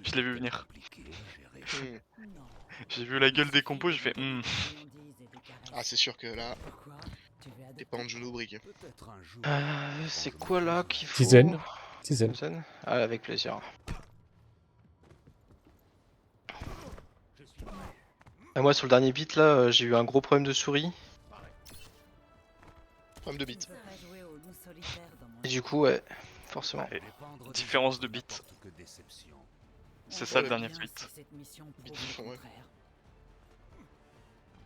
Je l'ai vu venir. Hmm. J'ai vu la gueule des compos, j'ai fait Ah c'est sûr que là, t'es pas en genou brique. C'est quoi là qu'il faut? Tizen. Ah, avec plaisir. Ah, moi sur le dernier beat là, j'ai eu un gros problème de souris. Problème de beat. Et du coup, ouais, forcément. Ouais. Différence de bits. C'est ça le dernier tweet. Ouais.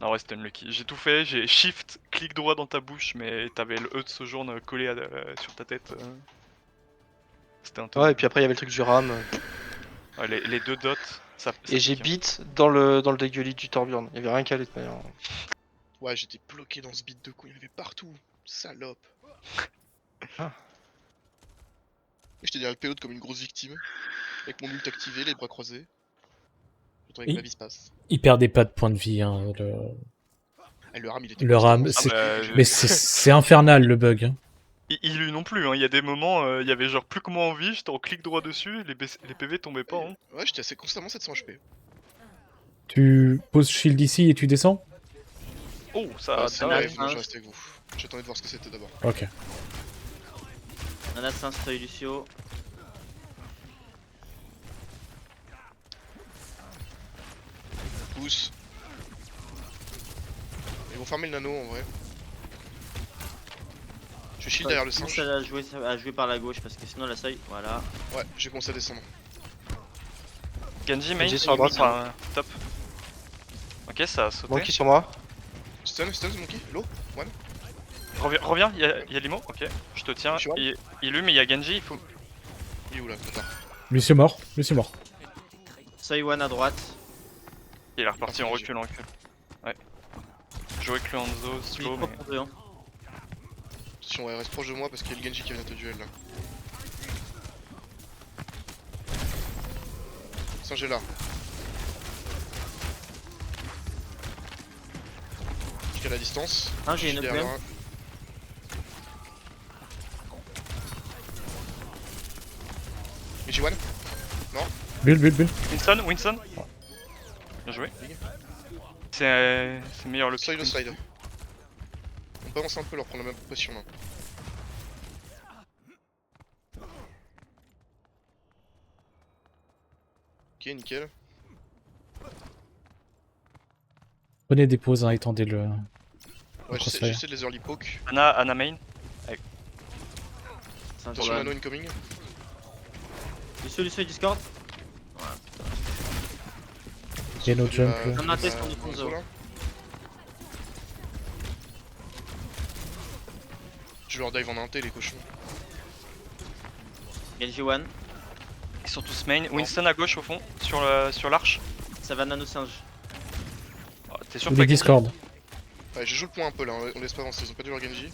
Non, ouais, c'était unlucky. J'ai tout fait, j'ai shift, clic droit dans ta bouche, mais t'avais le E de Sojourn collé sur ta tête. C'était un Ouais, et puis après il y avait le truc du ram. Ouais, les deux dots, ça Et j'ai pique, hein. beat dans le dégueulis du Torbjorn. Il y avait rien qu'à aller de toute manière. Ouais, j'étais bloqué dans ce beat de coups, il y en avait partout. Salope. Ah. Et j'étais derrière le payload comme une grosse victime. Avec mon ult activé, les bras croisés. J'attendais que Et- la vie se passe. Il perdait pas de points de vie. Hein, Ah, le ram il était Le ram, constamment- c'est- Mais c'est infernal le bug. Hein. Il lui non plus, hein. Il y a des moments, il y avait genre plus que moi en vie, j'étais en clic droit dessus, les PV tombaient pas. Hein. Ouais, j'étais assez constamment 700 HP. Tu poses shield ici et tu descends? Oh, ça. Ah, c'est un vrai, as, moi je hein. reste avec vous. J'attendais de voir ce que c'était d'abord. Ok. On a 5 Stoy Lucio. pousse. Ils vont farmer le nano en vrai. Je shield derrière le Commence singe. à jouer par la gauche parce que sinon la seuil, voilà. Ouais, j'ai commencé à descendre. Genji main, Genji sur la droite, enfin, top. Ok, ça a sauté. Monkey sur moi. Stun, monkey, low, one. Reviens, il y a Limo, ok. Je te tiens. Je suis Il lui, mais il y a Genji, il faut. Il est où là? Attends. Lui c'est mort, lui c'est mort. Seuil one à droite. Il est reparti en Genji. recul, en recul. Ouais. Jouer avec le Hanzo, slow, Mid mais. pour deux, hein. Attention, ouais, reste proche de moi parce qu'il y a le Genji qui vient te duel là. Singe est là. Je suis à la distance. Ah, j'ai Je suis une derrière OPM. un. Genji one. Bulle. Winston. Bien joué. C'est meilleur le Slide pick. au slide. On peut avancer un peu, leur prendre la même pression là. Ok, nickel. Prenez des pauses, hein, étendez le. Ouais, Crossfire. j'essaie de les early poke. Ana main. C'est un Attention, Jordan. nano incoming. Lucio, Discord. Il y a no jump, là. On a un test contre Konzo. Je leur dive en inté les cochons. Genji one. Ils sont tous main. Winston à gauche au fond, sur l'arche. Ça va nano singe. Oh, T'es sûr Il que est Discord. Ouais, je joue le point un peu là, on laisse pas avancer, ils ont pas dû leur Genji.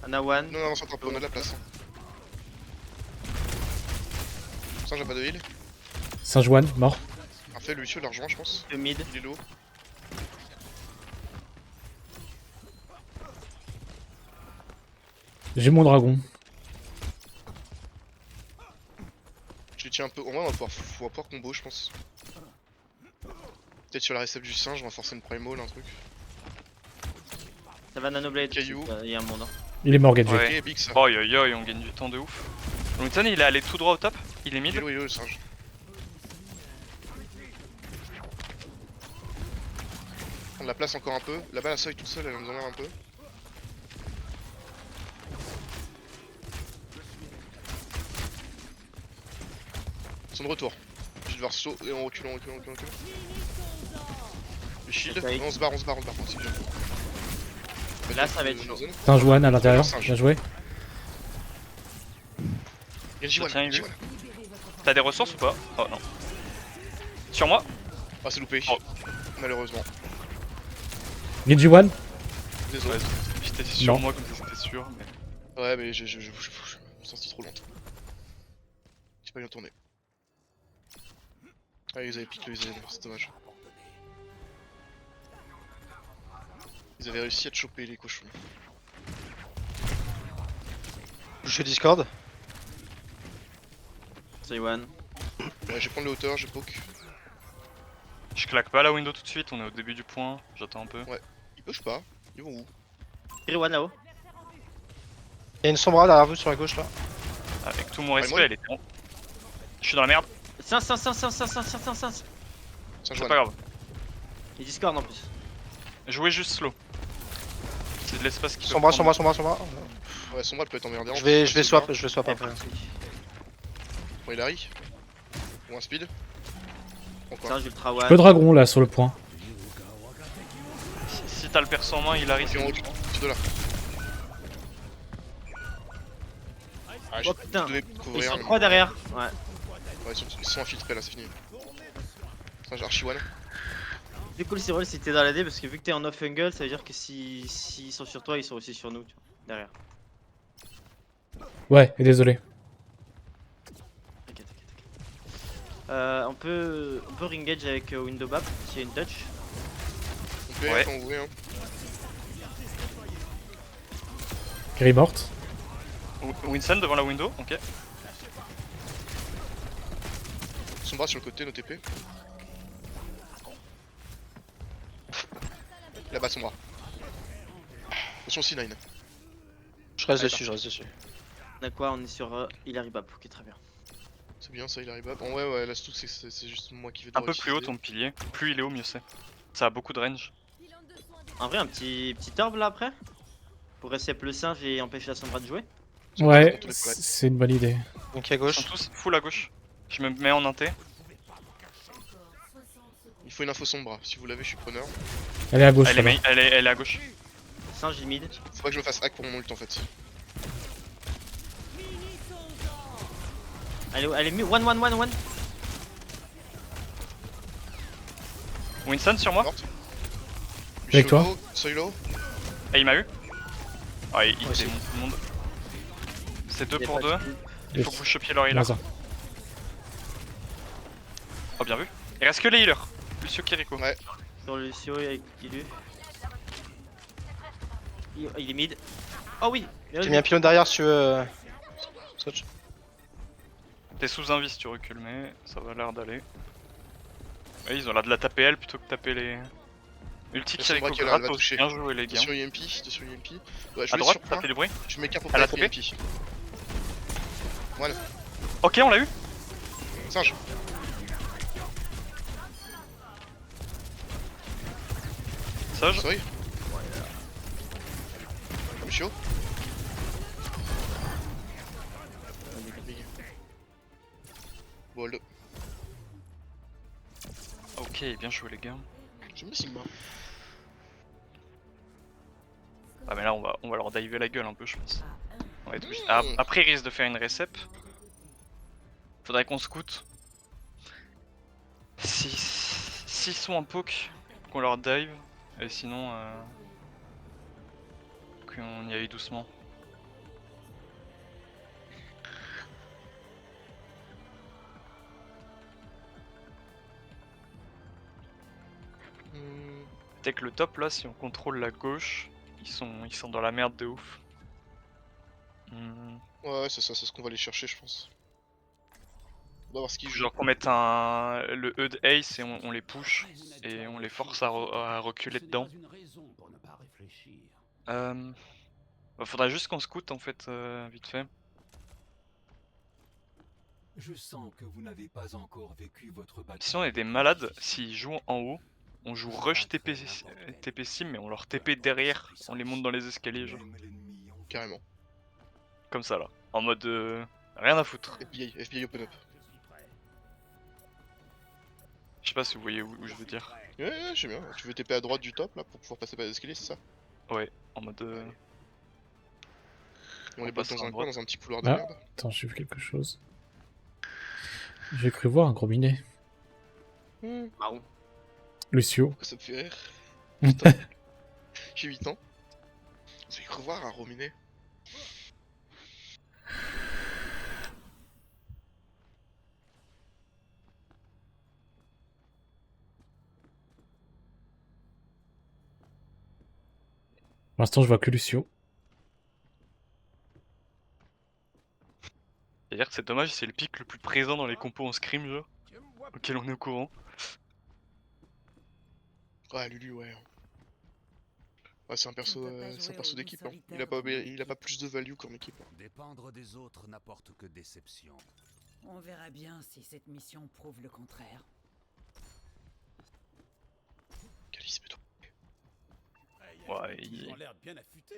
Ana one. Non, avance un peu, on a de la place. Ça, j'ai pas de heal. Saint-Joanne, mort. Parfait, Lucio l'a rejoint, je pense. Le mid. Il est low. J'ai mon dragon. Je le tiens un peu. En vrai, on va pouvoir combo, je pense. Peut-être sur la récepte du singe, on va forcer une primal, un truc. Ça va nano blade. Caillou. Il y a un monde. Hein. Il est mort, Genji. Ouais. Ok, big ça. Oh yo, on gagne du temps de ouf. Winston il est allé tout droit au top. Il est mid. Il est low, le singe. Prendre la place encore un peu. Là-bas, la seuil tout seul, elle nous emmerde un peu. Ils sont de retour. Je vais devoir saut et on recule. Le shield. Ok. On se barre. C'est bien. Là, ça va être chaud. Saint-Joanne à l'intérieur. Singe. Bien joué. Genji one, Tiens, Genji lui. one. T'as des ressources ou pas? Oh non. Sur moi. Ah, c'est loupé. Oh. Malheureusement. Genji one. Désolé. J'étais sur Non. moi comme ça c'était sûr. Mais... Ouais, mais je me sentis trop lente. J'ai pas bien tourné. Ah, ils avaient piqué le Z, c'est dommage. Ils avaient réussi à te choper les cochons. Je suis Discord. Seuil one. Ouais, je vais prendre les hauteurs, je poke. Je claque pas la window tout de suite, on est au début du point, j'attends un peu. Ils push pas. Ils vont où? Free one là-haut. Il y a une sombra derrière vous sur la gauche là. Avec tout mon respect, moi- elle est bon. Je suis dans la merde, Sens. C'est c'est pas grave. Et Discord en plus. Jouez juste slow. C'est de l'espace qui peut Sombra. Ouais, Sombra elle peut être emmerdée. Je vais swap après. Bon, il arrive. Ou un speed. Encore. Singe ultra Peu one. dragon là sur le point. Si t'as le perso en main, il arrive. Ok, on recule. C'est de là. Ah, j'ai Oh putain. devais Ils couvrir. sont mais- 3 derrière. Ouais. Ouais, ils sont infiltrés là, c'est fini. Putain, j'ai archi one. Du coup, le c'est si t'es dans la D parce que vu que t'es en off jungle, ça veut dire que s'ils sont sur toi, ils sont aussi sur nous, tu vois, derrière. Ouais, et désolé. T'inquiète. On peut ringage avec window map s'il y a une touch. On peut Ouais. quand vous voulez, hein. Gris morte. Winston devant la window, ok. Sombra sur le côté, nos TP. Là-bas, Sombra. Attention C9. Je reste dessus. On a quoi? On est sur Hilary Bap, ok, très bien. C'est bien ça, il arrive up. Bon, ouais, là, c'est tout, c'est juste moi qui vais Un devoir peu plus haut utiliser. ton pilier. Plus il est haut, mieux c'est. Ça a beaucoup de range. En vrai, un petit orbe là après pour rester le singe et empêcher la Sombra de jouer. Ouais, c'est une bonne idée. Donc à Ils sont gauche. tous full à gauche. Je me mets en inté. Il faut une info sombra, si vous l'avez, je suis preneur. Elle est à gauche. Elle est, là-bas. elle est à gauche. Singe il mid. Faudrait que je me fasse hack pour mon ult en fait. Elle est mid. One. Winston sur moi. Morte. Avec toi. Soy low. Et il m'a eu. Ah, il Ouais, c'est- démonte tout le monde. C'est 2 Il y a pour pas 2. de- Il faut que vous chopiez leur healer. Lazare. Oh, bien vu. Il reste que les healers. Lucio Kiriko. Ouais. Sur Lucio avec Ilu. Il est mid. Oh oui. J'ai mis un pylône derrière si tu veux. Swatch. T'es sous invis si tu recules, mais ça va l'air d'aller. Ouais, ils ont l'air de la taper elle plutôt que taper les. Ulti La Sombra Kiriko qui est là, elle va gratos. toucher. Bien joué les gars. Sur UMP, sur UMP. Ouais, je À vais droite, sur ça point. fait du bruit. Je m'écarte pour Elle a pas tapé UMP. Voilà. Ok, on l'a eu. Singe. Sage. Soy. Lucio. Bold. Ok, bien joué les gars. J'aime bien Sigma. Ah mais là on va leur diver la gueule un peu je pense. On va être obligé- Ah, après ils risquent de faire une récep. Faudrait qu'on scout. S'ils sont en poke, qu'on leur dive. Et sinon qu'on y aille doucement. Peut-être que le top là, si on contrôle la gauche, ils sont dans la merde de ouf. Ouais, c'est ça, c'est ce qu'on va aller chercher, je pense. On va voir ce qu'ils jouent. Genre qu'on mette le E de Ace et on les push et on les force à reculer dedans. Faudrait juste qu'on scoute en fait, vite fait. Je sens que vous n'avez pas encore vécu votre bataille. Si on est des malades, s'ils jouent en haut, on joue rush TP sim mais on leur TP derrière, on les monte dans les escaliers genre. Carrément. Comme ça là, en mode rien à foutre. FBI open up. Je sais pas si vous voyez où je veux dire. Ouais, je sais bien. Tu veux TP à droite du top là pour pouvoir passer par les escaliers, c'est ça? Ouais, en mode Et on les passe passe dans en un coin, droite. dans un petit couloir de Ah. merde. Attends, j'ai vu quelque chose. J'ai cru voir un gros minet. Marron. Lucio. Pourquoi ça me fait rire? Putain. J'ai 8 ans. J'ai cru voir un rominet. Pour l'instant, je vois que Lucio. C'est-à-dire que c'est dommage, c'est le pic le plus présent dans les compos en scrim, genre, auquel on est au courant. Ouais, Lulu, ouais. Ouais, c'est un perso, d'équipe. Hein. Il a pas plus de value qu'en équipe. Hein. Dépendre des autres n'apporte que déception. On verra bien si cette mission prouve le contraire. Calice, mais toi. Ouais, de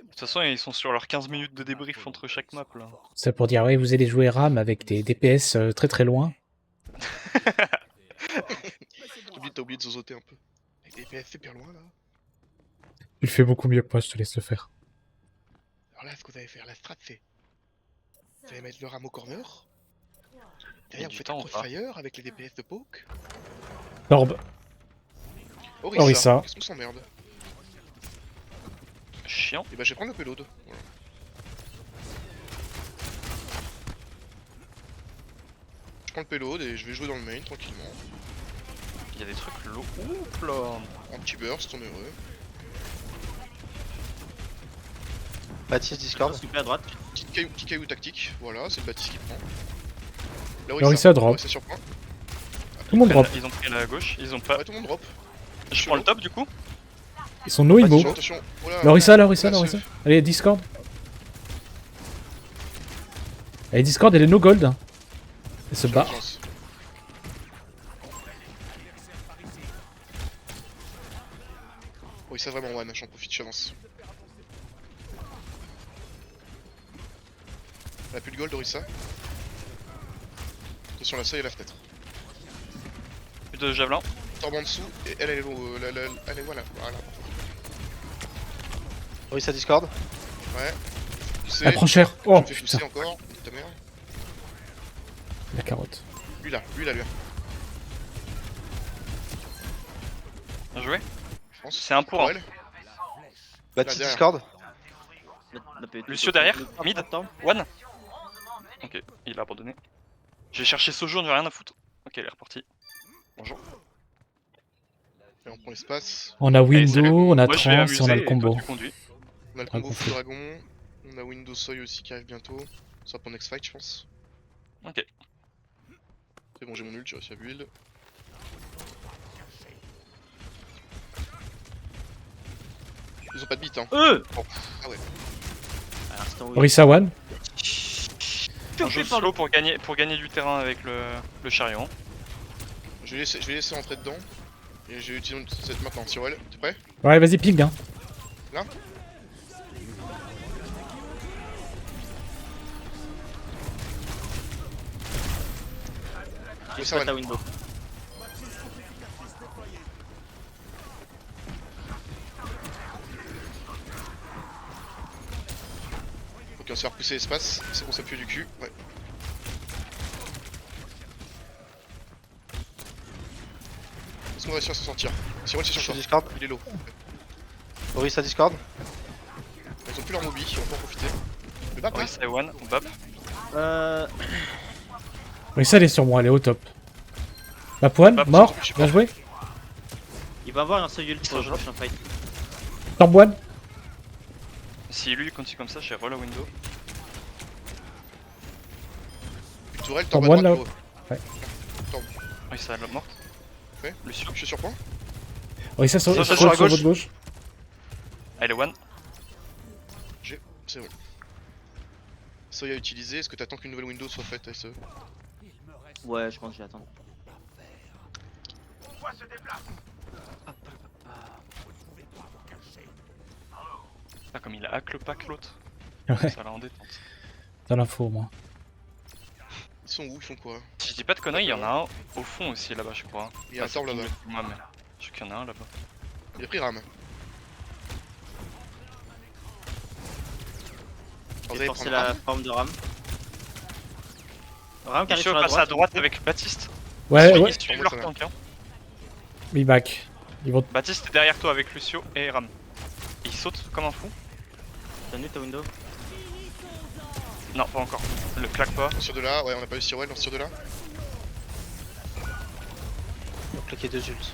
toute façon, ils sont sur leurs 15 minutes de débrief entre chaque map là. C'est pour dire, oui, vous allez jouer RAM avec des DPS très très loin. T'as oublié de zozoter un peu. Avec des PF super loin là. Tu le fais beaucoup mieux que moi, je te laisse le faire. Alors là, ce que vous allez faire, la strat, c'est. Vous allez mettre le ram au corner. Derrière, du vous faites temps un ou pas crossfire avec les DPS de poke. Orb. Orisa. Orisa. Qu'est-ce qu'on s'emmerde? Chiant. Et bah, je vais prendre le payload. Voilà. Je prends le payload et je vais jouer dans le main tranquillement. Il y a des trucs lourds. Oups là. Un petit burst, on est heureux. Baptiste Discord. Super à droite. Petit caillou tactique, voilà, c'est le Baptiste qui prend. Orisa drop. Ouais, c'est sur point. Tout le monde drop. Ils ont pris la gauche, ils ont pas. Ouais, tout le monde drop. Je prends le top du coup. Ils sont no immo. Attention. Oh là, Lorissa, là, Lorissa, là, Lorissa. Allez, Discord. Allez, Discord, elle est no gold. Elle se bat. Je lance. Oui, ça vraiment one, j'en profite, j'avance. Elle a plus de gold, Orisa. Attention, la seuil et la fenêtre. Plus de javelin. Tombe en dessous, et elle est elle est voilà. Oui, ça Discord. Ouais. Elle prend cher. Oh Je me fais putain, pousser encore, ta mère. la carotte. Lui là, lui. Bien joué. Je pense. C'est un pour un. elle. Baptiste derrière. Discord. Lucio derrière, mid. Attends. One. Ok, il a abandonné. J'ai cherché Sojo, on n'a rien à foutre. Ok, il est reparti. Bonjour. Et on prend l'espace. On a Allez, salut. Window, on a Moi, je vais Trance et on a m'amuser le et toi, combo. tu conduis. On a le Ah, combo compris. Full Dragon. On a Windows Soy aussi qui arrive bientôt. Ça sera pour next fight, je pense. Ok. C'est bon, j'ai mon ult, j'ai réussi à build. Ils ont pas de beat, hein. Ah ouais. À l'instant où Orisa one. On joue slow pour gagner du terrain avec le chariot. Je vais laisser rentrer dedans. Et je vais utiliser cette maintenant. Cyril, t'es prêt? Ouais, vas-y, ping. Hein. Là? il ça spot va. à window. Ok, on se fait repousser l'espace. C'est bon, ça pue du cul. Ouais. Est-ce qu'on va réussir à s'en sortir? Cyril, c'est Je sur suis toi. Discord. Il est low. Oui, ça Discord. Ils ont plus leur mobi, on peut en profiter. Le bap, Oui, là? c'est one, on bap. Orisa, elle est sur moi, elle est au top. Bapuan, Bap, mort. je sais pas. Bien joué. Il va avoir un seul ult pour le Sojo. prochain fight. Tomb one. Si lui continue comme ça, j'ai roll à window. Une tourelle, Tombe tombe à one, droite. là. gros. Oui, ça l'a morte. Ouais. Lucio. Je suis sur point. Orisa sur, Ça, sur, sur la sur gauche. votre gauche. Elle est one. C'est bon. Soy à utiliser. Est-ce que t'attends qu'une nouvelle window soit faite, SE? Ouais, je pense que je vais attendre. Ah, comme il a hack le pack l'autre. Ouais, Ça l'a en détente. dans l'info, moi. Ils sont où? Ils font quoi? Si je dis pas de conneries, il y en a un au fond aussi là-bas, je crois. Il y a un torb là-bas. Moi, mais je sais qu'il y en a un là-bas. Il a pris Ram. J'ai forcé la forme de Ram. Ram qui arrive Lucio sur la passe à droite. droite avec Baptiste. Ouais, Ils ouais. suivent Pour moi, leur ça va. tank. Hein. Ils back. Ils vont. Baptiste est derrière toi avec Lucio et Ram. Il saute comme un fou. T'as nu ta window? Non, pas encore. Le claque pas. On tire de là, ouais, on a pas eu Cyril, on se tire de là. On va claquer 2 ults.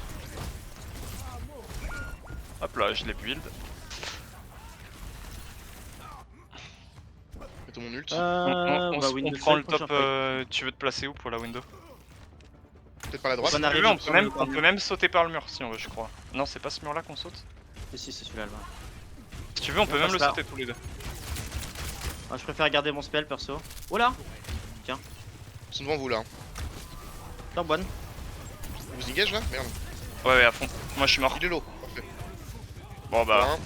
Hop là, je l'ai build. Mettons mon ult. On prend le top. Tu veux te placer où pour la window? Peut-être par la droite. On Si arrive, tu veux, on on peut même sauter par le mur si on veut, je crois. Non, c'est pas ce mur là qu'on saute. Si, c'est celui-là. Là. Si tu veux, on peut On même le passe là. sauter tous les deux. Ah, je préfère garder mon spell perso. Oh là! Ils sont devant vous là. Top one. Vous engage là? Merde. Ouais, à fond. Moi je suis mort. Il est low. Parfait. Bon bah. Voilà.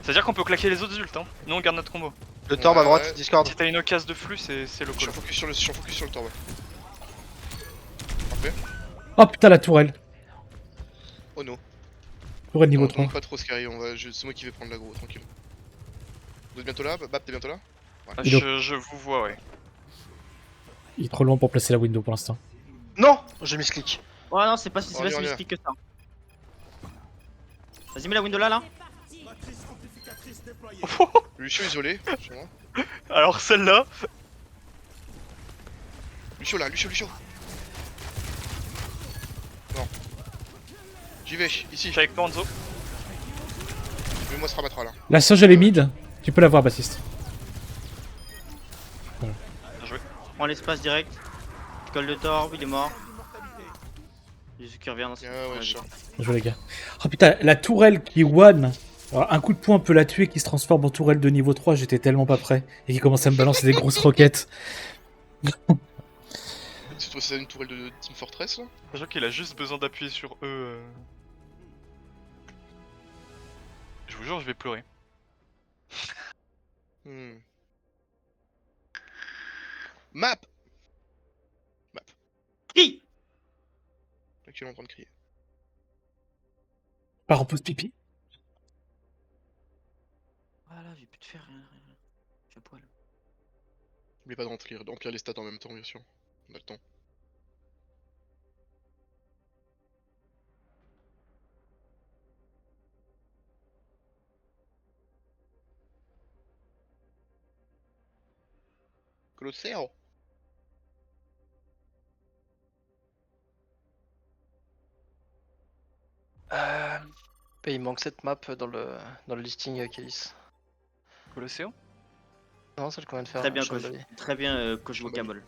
C'est-à-dire qu'on peut claquer les autres ults, hein. Nous on garde notre combo. Le torb à Ouais. droite, Discord. Si t'as une occasion de flux, c'est le Je suis call. en focus sur le torb. Parfait. Oh putain, la tourelle. Oh no. Tourelle niveau On 3. monte pas trop Scary, c'est moi qui vais prendre l'aggro, tranquille. Vous êtes bientôt là? Bap, t'es bientôt là? Je vous vois, ouais. Il est trop loin pour placer la window pour l'instant. Non, j'ai mis ce clic. Oh non, c'est pas si On y va. mystique que ça. Vas-y, mets la window là. Lucio isolé, sur moi. Alors celle-là. Lucio là, Lucio. Non. J'y vais, Je ici. suis avec toi Enzo. Mais moi se rabattra là. La Soge, elle est mid. Tu peux la voir, Baptiste. Bien joué. Prends l'espace direct. Je colle le torb, il est mort. Jésus qui revient dans ce. Ah ouais, je sors. Bien joué, les gars. Oh putain, la tourelle qui one. Alors, un coup de poing peut la tuer, qui se transforme en tourelle de niveau 3, j'étais tellement pas prêt. Et qui commence à me balancer des grosses roquettes. C'est toi, c'est une tourelle de Team Fortress là? Sachant qu'il a juste besoin d'appuyer sur E. Je vous jure, je vais pleurer. Hmm. Map! Qui Là, tu es en train de crier. Par en pause pipi. Voilà, j'ai plus de fer, rien. Je suis à poil. N'oubliez pas de remplir les stats en même temps, bien sûr. On a le temps. Colosseo! Et il manque cette map dans le listing Calice. Colosseo? Non, celle qu'on vient de faire. Très bien, coach. Chambali. Très bien, coach Chambali. Vocable.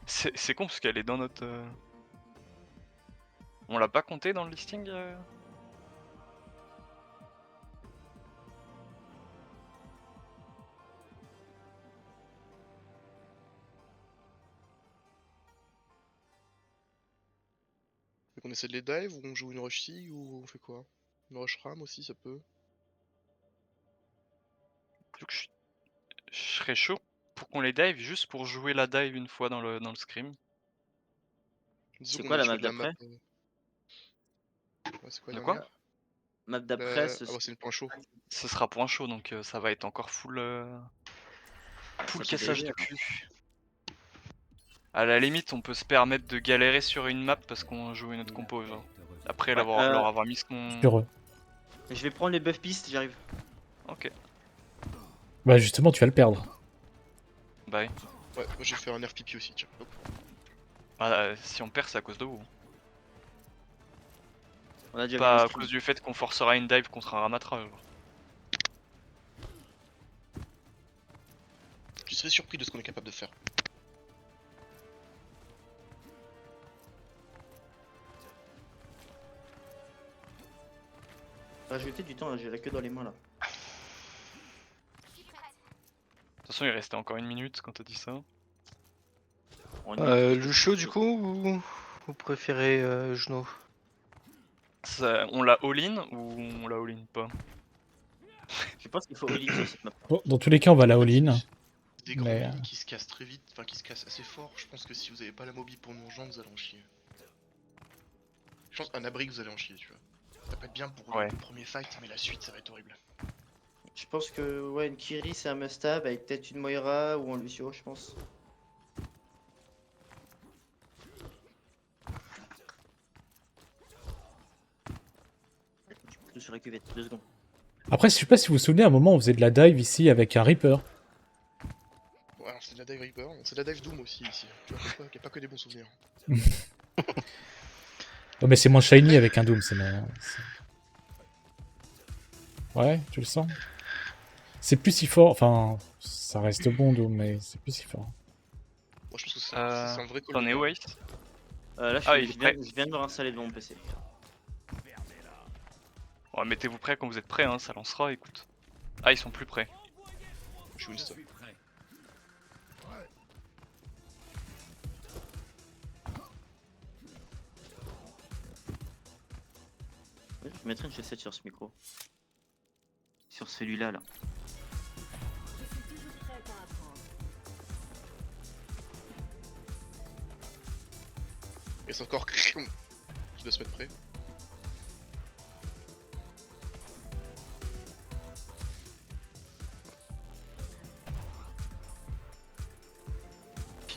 C'est con parce qu'elle est dans notre. On l'a pas compté dans le listing Fait qu'on essaie de les dive ou on joue une rush C ou on fait quoi? Une rush ram aussi, ça peut. Donc, je serais chaud pour qu'on les dive juste pour jouer la dive une fois dans le scrim. Disons C'est qu'on quoi a la le choix map de la map. d'après? Ouais, c'est quoi De la quoi dernière? Map d'après, ce Ah bah c'est le point chaud. Ce sera point chaud donc ça va être encore full. Full Ça fait cassage baisers, de cul. À la limite, on peut se permettre de galérer sur une map parce qu'on joue une autre compo. Genre. Après Ouais, leur avoir mis ce qu'on. Sur eux. Je vais prendre les buff pistes, j'arrive. Ok, Bah justement, tu vas le perdre. bye. Ouais, moi j'ai fait un nerf pipi aussi, tiens. Hop. Si on perd, c'est à cause de vous. On a déjà Pas vu à le stream. cause du fait qu'on forcera une dive contre un ramatrage. Tu serais surpris de ce qu'on est capable de faire. Rajouter du temps, là, j'ai la queue dans les mains là. Je suis prête. De toute façon, il restait encore une minute quand t'as dit ça. On y- Lucio du coup ou vous préférez Juno? On l'a all-in ou on l'a all-in pas? Je pense qu'il faut all-in sur cette map. Bon, dans tous les cas, on va la all-in. Des grands Mais, mini qui se cassent très vite, enfin qui se cassent assez fort. Je pense que si vous avez pas la mobi pour nous rejoindre, vous allez en chier. Je pense qu'un abri, vous allez en chier, tu vois. Ça peut être bien pour Ouais. le premier fight, mais la suite, ça va être horrible. Je pense que ouais, une Kiri c'est un must-have avec peut-être une Moira ou un Lucio, je pense. Je suis récupéré 2 secondes. Après, je sais pas si vous vous souvenez, à un moment, on faisait de la dive ici avec un Reaper. Ouais, alors c'est de la dive Reaper, c'est de la dive Doom aussi ici. Tu vois, y a pas que des bons souvenirs. Oh, mais c'est moins shiny avec un Doom, Ouais, tu le sens? C'est plus si fort, enfin, ça reste bon Doom, mais c'est plus si fort. Moi je pense que c'est un vrai T'en es call. où, Ace? Là, Ah, il est prêt. je viens de me réinstaller devant mon PC. Ouais, mettez-vous prêts quand vous êtes prêts, hein, ça lancera, écoute. Ah, ils sont plus prêts. Je suis Winston. prêt. Ouais, je mettrai une chaussette sur ce micro. Sur celui-là, là. Je suis toujours prête à apprendre. Et c'est encore qui doit se mettre prêt.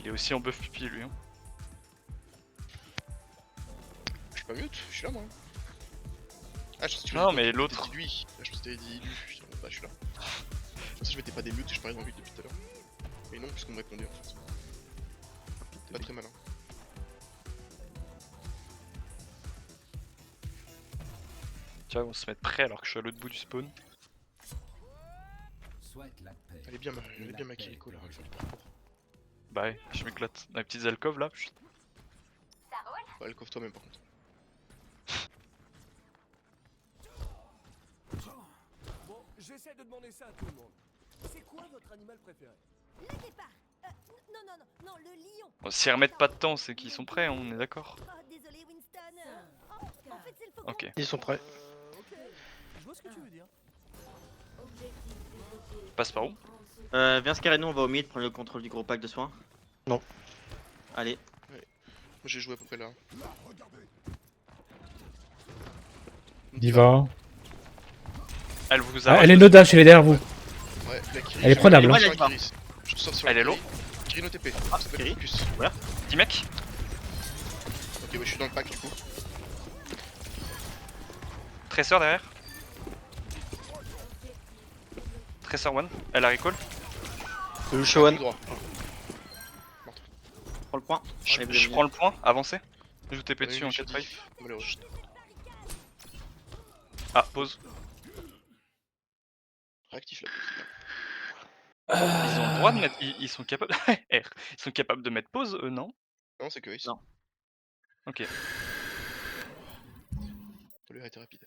Il est aussi en buff pipi, lui. Hein. Je suis pas mute, je suis là moi. Ah, je pensais que tu Non, m'avais mais dit l'autre. t'avais dit lui. Ah, je pensais que t'avais dit lui. Bah, je suis là. Je pensais que je m'étais pas démute et je parlais dans le vide depuis tout à l'heure. Mais non, puisqu'on me répondait en fait. Pas très malin. Tiens, on se mettre prêts alors que je suis à l'autre bout du spawn. Souhaite la paix. Elle est bien ma Kiriko là, je fais du parcours. Bah ouais, je m'éclate. Dans les petites alcôves là. Chut. Bah, elle coffre toi-même par contre. Bon, j'essaie de demander ça à tout le monde. C'est quoi votre animal préféré? Le départ. Non, non, non, non, le lion. Bon, s'ils remettent pas de temps, c'est qu'ils sont prêts, on est d'accord. Oh, désolé, Winston. Oh, en fait, c'est le faucon. Ok. Ils sont prêts. Je vois ce que tu veux dire. Passe par où? Viens se carrer, nous on va au mid prendre le contrôle du gros pack de soins. Non. Allez. Moi j'ai joué à peu près là. Diva. Elle vous Ah, arrache. elle est no dash, elle est derrière vous. Ouais, la Kiri. Elle est prenable, Je hein. suis sur la Kiri. Je te sors sur la Elle est Kiri. low. Kiri no TP. Ah, Ça s'appelle Kiri. focus. 10 mecs. Ok, ouais, je suis dans le pack du coup. Tracer derrière. Tracer one. Elle a recall. Le Lucio One. Tout droit. Prends le point. Je, Allez, je vous prends le point, avancez. Je vous TP Ouais, dessus en je 4 dis. 5. Malheureux. Ah, pause. Réactif là. Ils ont le droit de mettre. Ils sont capables. R. Ils sont capables de mettre pause, eux, non? Non, c'est que Ace. Non. Ok. Le a été rapide.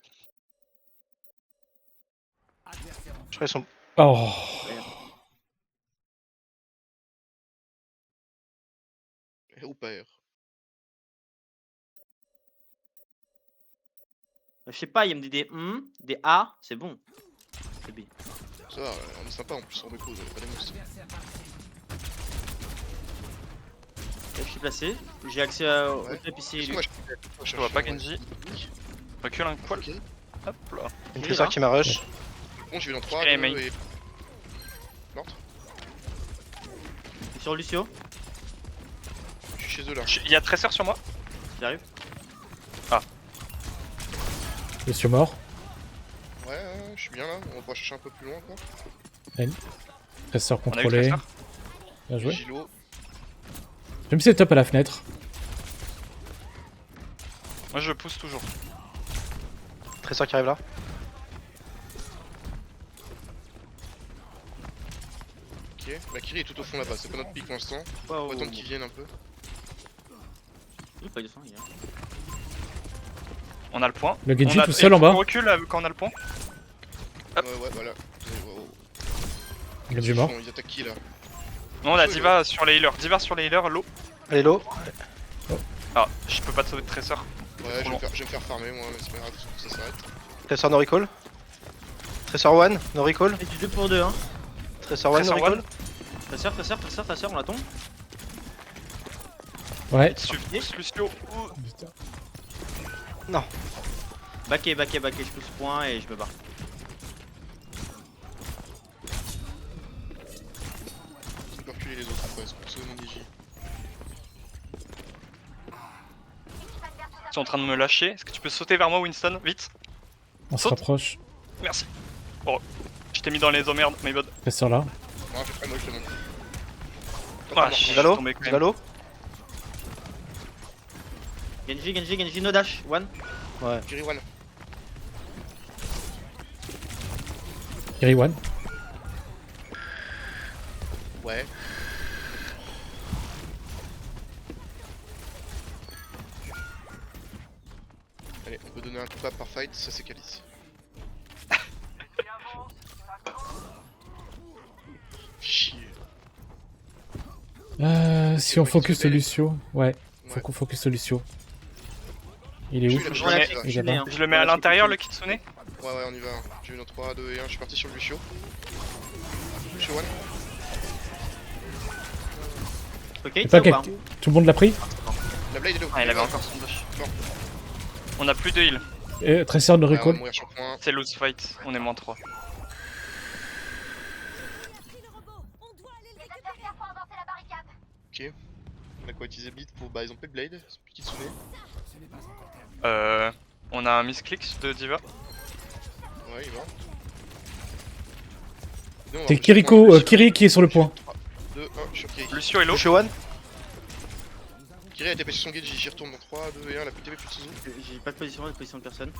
Je crois qu'ils sont. Oh. R ou pas R. Je sais pas, il me dit des des A, c'est bon. C'est B. Ça va, on est sympa en plus, on met pause, on est pas des monstres. Je suis placé. J'ai accès au Ouais. top ici. Moi, Je vois pas Genji. Recule un poil. Ok. Hop là. Une Kiri, Tracer là. qui m'a rush. Bon, je vais dans 3, Kiri 2 main. et... Morte. Sur Lucio. Je suis chez eux là. Il y a Tracer sur moi. J'arrive. Monsieur mort. Ouais, je suis bien là, on va pouvoir chercher un peu plus loin quoi. Tresseur On a eu contrôlé. Tracer. Bien joué. Gilo, J'ai mis setup à la fenêtre. Moi je pousse toujours. Tracer qui arrive là. ok. La Kiri est tout au fond là-bas, c'est pas notre pick pour l'instant. Oh, On va attendre qu'ils viennent un peu. Il pas de sang, il y a. On a le point. Le Genji On a- tout seul et en bas. On recule quand on a le point. Hop. Ouais, voilà. Le Genji mort. Ils attaquent qui là? Non, on a Diva sur les healers. Diva sur les healers, low. Elle est low. Ah, je peux pas te sauver de Tracer. Ouais, je vais me faire farmer moi, mais c'est pas grave, ça s'arrête. Tracer no recall. Tracer One, no recall. Et du 2 pour 2, hein. Tracer One, no Tracer recall. Tracer, on l'attend. Ouais. Pousse Lucio. Backé, je pousse point et je me barre. On peut reculer les autres après, c'est pour sauver mon DJ. Ils sont en train de me lâcher. Est-ce que tu peux sauter vers moi, Winston? Vite. On se Saute. rapproche. Merci. Oh, je t'ai mis dans les emmerdes, my bad. Tresseur là. Non, j'ai pas moi je te montre. Ah, je je suis Valo, tombé quand même. Valo. Genji, no dash. One. Ouais. Kiri one. Kiri one. Ouais. Allez, on peut donner un coup pas par fight, ça c'est Calice. Chier. Si on focus le Lucio. Ouais. Faut qu'on focus le Lucio. Il est où? Je Je le mets- Il est là. Je le mets à l'intérieur, le Kitsune. Ouais, on y va. J'ai eu notre 3, 2 et 1, je suis parti sur le Lucio. Lucio one. Ok, C'est ça pas ou pas? Tout le monde l'a pris? La blade est là. Ah, il avait encore son dash. Non. On a plus de heal. Tresseur no Ah, on va recall. mourir sur point. C'est lose fight. On est moins 3. Pris le robot. On doit aller le récupérer. On a quoi utiliser Bleed pour. Bah, ils ont pas de blade, c'est plus Kitsune. On a un misclick de Diva. Ouais, il va. Nous, on va C'est sur point, Kiriko, Lucio. Kiri qui est sur le point. 2, 1, sur Kiri. Lucio est low. Lucio One. Kiri a TP sur son Genji, j'y retourne dans 3, 2 et 1, la plus TP plus de Suzu. J'ai pas de position, de position de personne.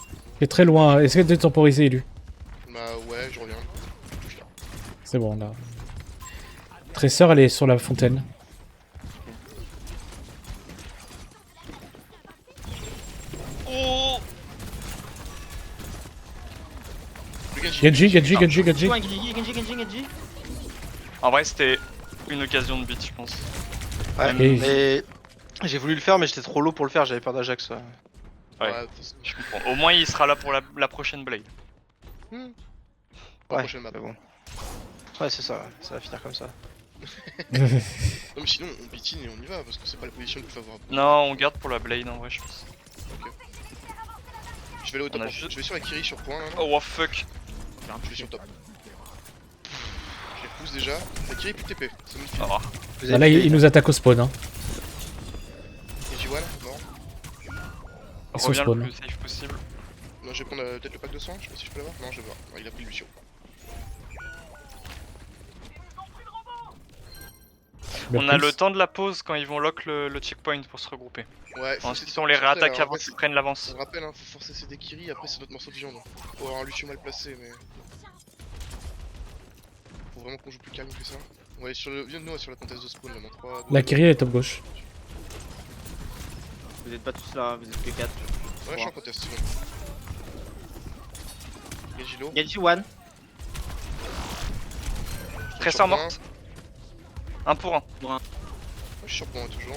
Il est très loin. Essaye de temporiser, élu. Bah, ouais, je reviens. Je suis là. C'est bon, là. Tresseur, elle est sur la fontaine. Oh, Le Genji. Genji. en vrai, c'était une occasion de beat, je pense. Ouais, Et- mais j'ai voulu le faire, mais j'étais trop low pour le faire, j'avais peur d'Ajax. Ouais. de toute façon, Je comprends. Au moins, il sera là pour la prochaine Blade. la Ouais, prochaine map. mais bon. Ouais, c'est ça, ça va finir comme ça. Non mais sinon on bitine et on y va parce que c'est pas la position le plus favorable. Non, on garde pour la Blade en vrai, je pense. Je vais aller au top, On a en fait. juste- Je vais sur la Kiri sur point là. Oh, what fuck. Je vais sur top. Je les pousse déjà. La Kiri plus TP, ça me file. Oh. Vous Bah là, fait- il nous attaque au spawn. Hein. Et J1, mort. Ils sont Reviens le spawn. plus safe possible. Non, je vais prendre peut-être le pack de soins, je sais pas si je peux l'avoir. Non, je vais voir. Non, il a pris Lucio. On a le temps de la pause quand ils vont lock le checkpoint pour se regrouper. Ouais, faut Ensuite, essayer on de les sortir, réattaque alors, avant ouais, qu'ils prennent l'avance. On rappelle, hein, faut forcer ces Kiri, après c'est notre morceau de viande. Faut avoir un Lucio mal placé, mais. Faut vraiment qu'on joue plus calme que ça. On va aller sur le. Viens de nous sur la contest de spawn là, dans 3. La Kyrie elle est top gauche. Vous êtes pas tous là, vous êtes que 4. Ouais, je suis en contest, c'est bon. Gagilo. Genji one. Tressor morte. 1 pour 1. Ouais, je suis sur point toujours.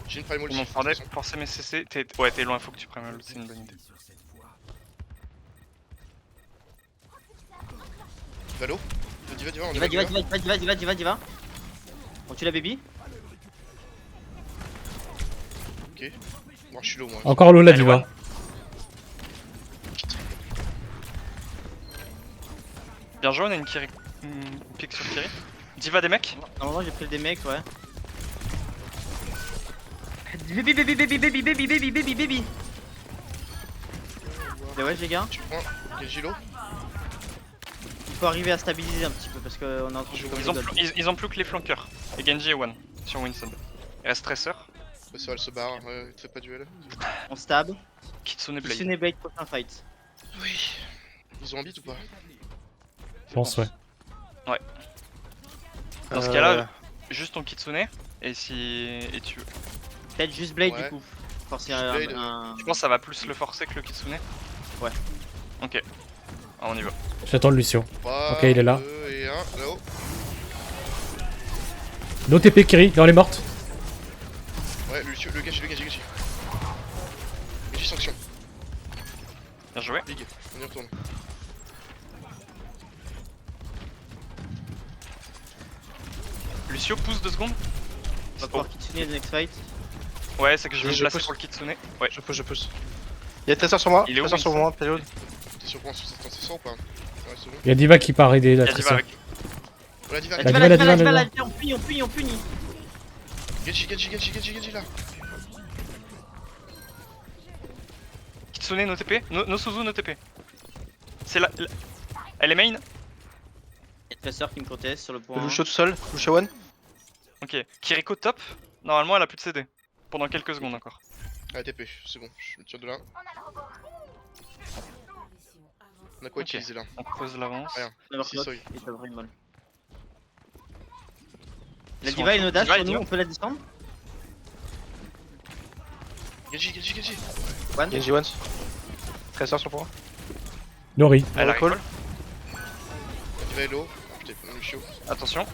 J'ai une primal Ils m'ont aussi. forcé mes CC. Ouais, t'es loin, faut que tu prennes l'autre, c'est une bonne idée. Valo. Diva, on y Diva, Diva. On tue la baby. Ok. Bon, je suis low moi. Encore low la Allez, diva. one. Bien joué, on a une Kiri. Une pique sur Kiri. Diva des mecs. Normalement j'ai pris le des mecs, ouais. Baby. Mais ouais les gars, Tu prends Gagilo. il faut arriver à stabiliser un petit peu parce qu'on est en train de Ils Ils ont, ils ont plus que les flanqueurs. Et Genji et One sur Winston. Il reste Tracer. Bah, ça, elle se barre, ouais, tu fais pas duel. On stab. Kitsune Blade. Kitsune Blade prochain fight. Oui. Ils ont un beat ou pas? Je pense, ouais. Dans ce cas-là, juste ton Kitsune. Et si. Et tu. Peut-être juste Blade Ouais. du coup. Forcer Juste Blade, un... Tu penses que ça va plus le forcer que le Kitsune? Ouais. Ok. Ah, on y va. J'attends le Lucio. 3, Ok, il est là. 2 et 1, là-haut. No TP Kyrie, non elle est morte. Ouais, le Gachi. Gachi sanction. Bien joué. Big, on y retourne. Lucio pousse 2 secondes. On va pouvoir Kitsune le next fight. Ouais, c'est que je vais me Je placer pousse. pour le Kitsune. Ouais. Je pousse. Il y a Tracer sur moi, Il est où, Tracer sur Winston moi, période. T'es sur point sur cette transition ou pas? Ouais, c'est bon. Il y a Diva qui part aider la Il y a Diva Tracer. avec. Voilà, Diva. La Diva, La Diva, on punit. Gachi là. Kitsune, no TP. No Suzu, no TP. C'est la. Elle est main. Il y a Tracer qui me conteste sur le point. Lucio tout seul, Lucio one. Ok. Kiriko top. Normalement, elle a plus de CD. Pendant quelques secondes encore. Ah, TP, c'est bon, je me tire de là. On a quoi Ok. utiliser là? On creuse l'avance. Rien. Never Si, clock, sorry. et ça devrait mal. Ils La sont Diva en est no dash Diva, sur il nous, tire. on peut la descendre. Gachi. One. Genji one. Tracer sur moi. Nori. Elle a Recall. recall. La Diva est low. Putain, on a Lucio. Attention.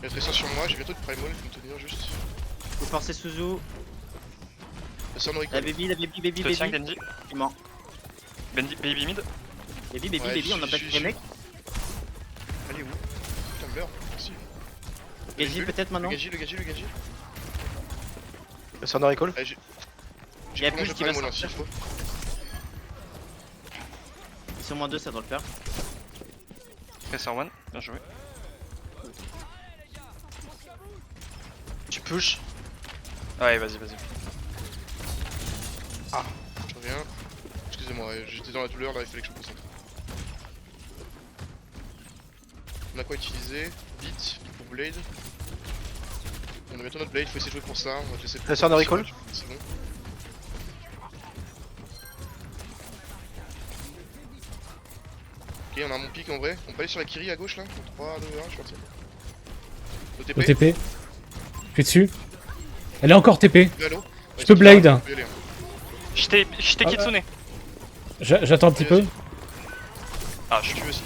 Il y a Tracer sur moi, j'ai bientôt de primal, il faut me tenir juste. Faut forcer Suzu. Le Sun La recall. baby. Je te tiens, Genji. Il est mort. Baby mid. Baby, Ouais, on a pas les mecs. Allez où? Putain, meurs, merci. Genji peut-être maintenant. Le Gachi. Tracer no recall. Allez, j'ai. Il y a prolongé plus qui va primal, hein, s'il sortir. faut. Ils sont moins 2, ça doit le faire. Tracer one. Bien joué. Tu push. Ouais, vas-y. Je reviens. Excusez-moi, j'étais dans la douleur là, il fallait que je me concentre. On a quoi utiliser? Beat pour Blade. On a bientôt notre Blade, faut essayer de jouer pour ça. On va te laisser. Tracer no recall. C'est bon. Ok, on a mon pic en vrai. On peut aller sur la Kiri à gauche là? 3, 2, 1, je suis parti. No TP. Je suis dessus. Elle est encore TP. Valo. Je peux Blade. Je t'ai Ah, Kitsune. J'attends un petit peu. Ah, Je tue aussi.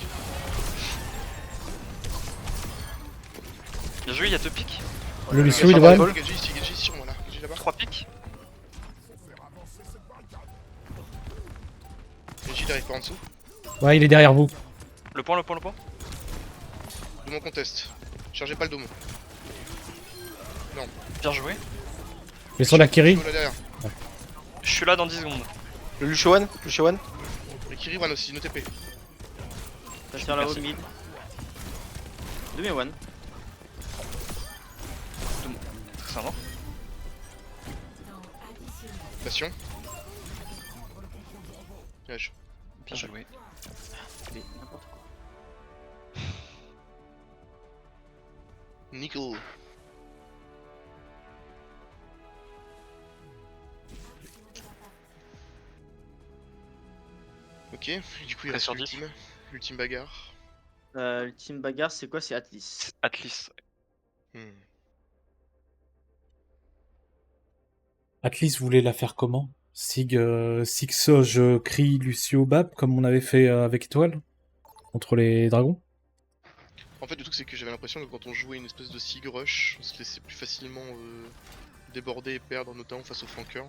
bien joué, il y a 2 pics. Le Lucio, Ouais, il ça va, one. Paul. Genji ici, Genji sur moi là. Genji là-bas. 3 pics. Genji il arrive par en dessous. Ouais, il est derrière vous. Le point, le point, le point. Domo conteste. Chargez pas le domo. Bien joué. Mais sur la Kiri. Là derrière. Je suis là dans 10 secondes. Le Lucio One. Lucio One. Et Kiri one aussi, no TP. Ça tire là-haut, Merci. mid. Demi-one. C'est un mort. Passion. Piège. Bien joué. Mais n'importe quoi. Nickel. Ok, du coup il Très reste sur 10. l'ultime bagarre. Ultime bagarre, c'est quoi? C'est Atlas. C'est Atlas. Hmm. Atlas voulait la faire comment? Sig, Soj, Kri, Lucio, Bap, comme on avait fait avec Étoile contre les dragons. En fait le truc c'est que j'avais l'impression que quand on jouait une espèce de Sig Rush, on se laissait plus facilement déborder et perdre notamment face aux flankers.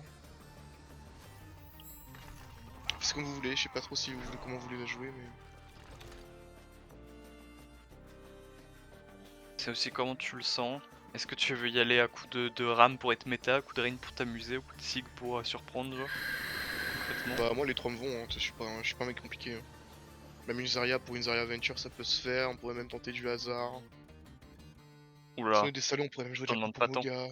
C'est comme vous voulez, je sais pas trop si vous voulez comment vous voulez la jouer mais... C'est aussi comment tu le sens. Est-ce que tu veux y aller à coup de ram pour être méta, à coup de rain pour t'amuser, ou coup de sig pour surprendre genre complètement. Bah moi les trois me vont, hein. Je suis pas un mec compliqué. Hein. Même une Zarya pour une Zarya Venture ça peut se faire, on pourrait même tenter du hasard. Si on Oula. est des salons on pourrait même jouer de T'en la demandes pas tant. Moga.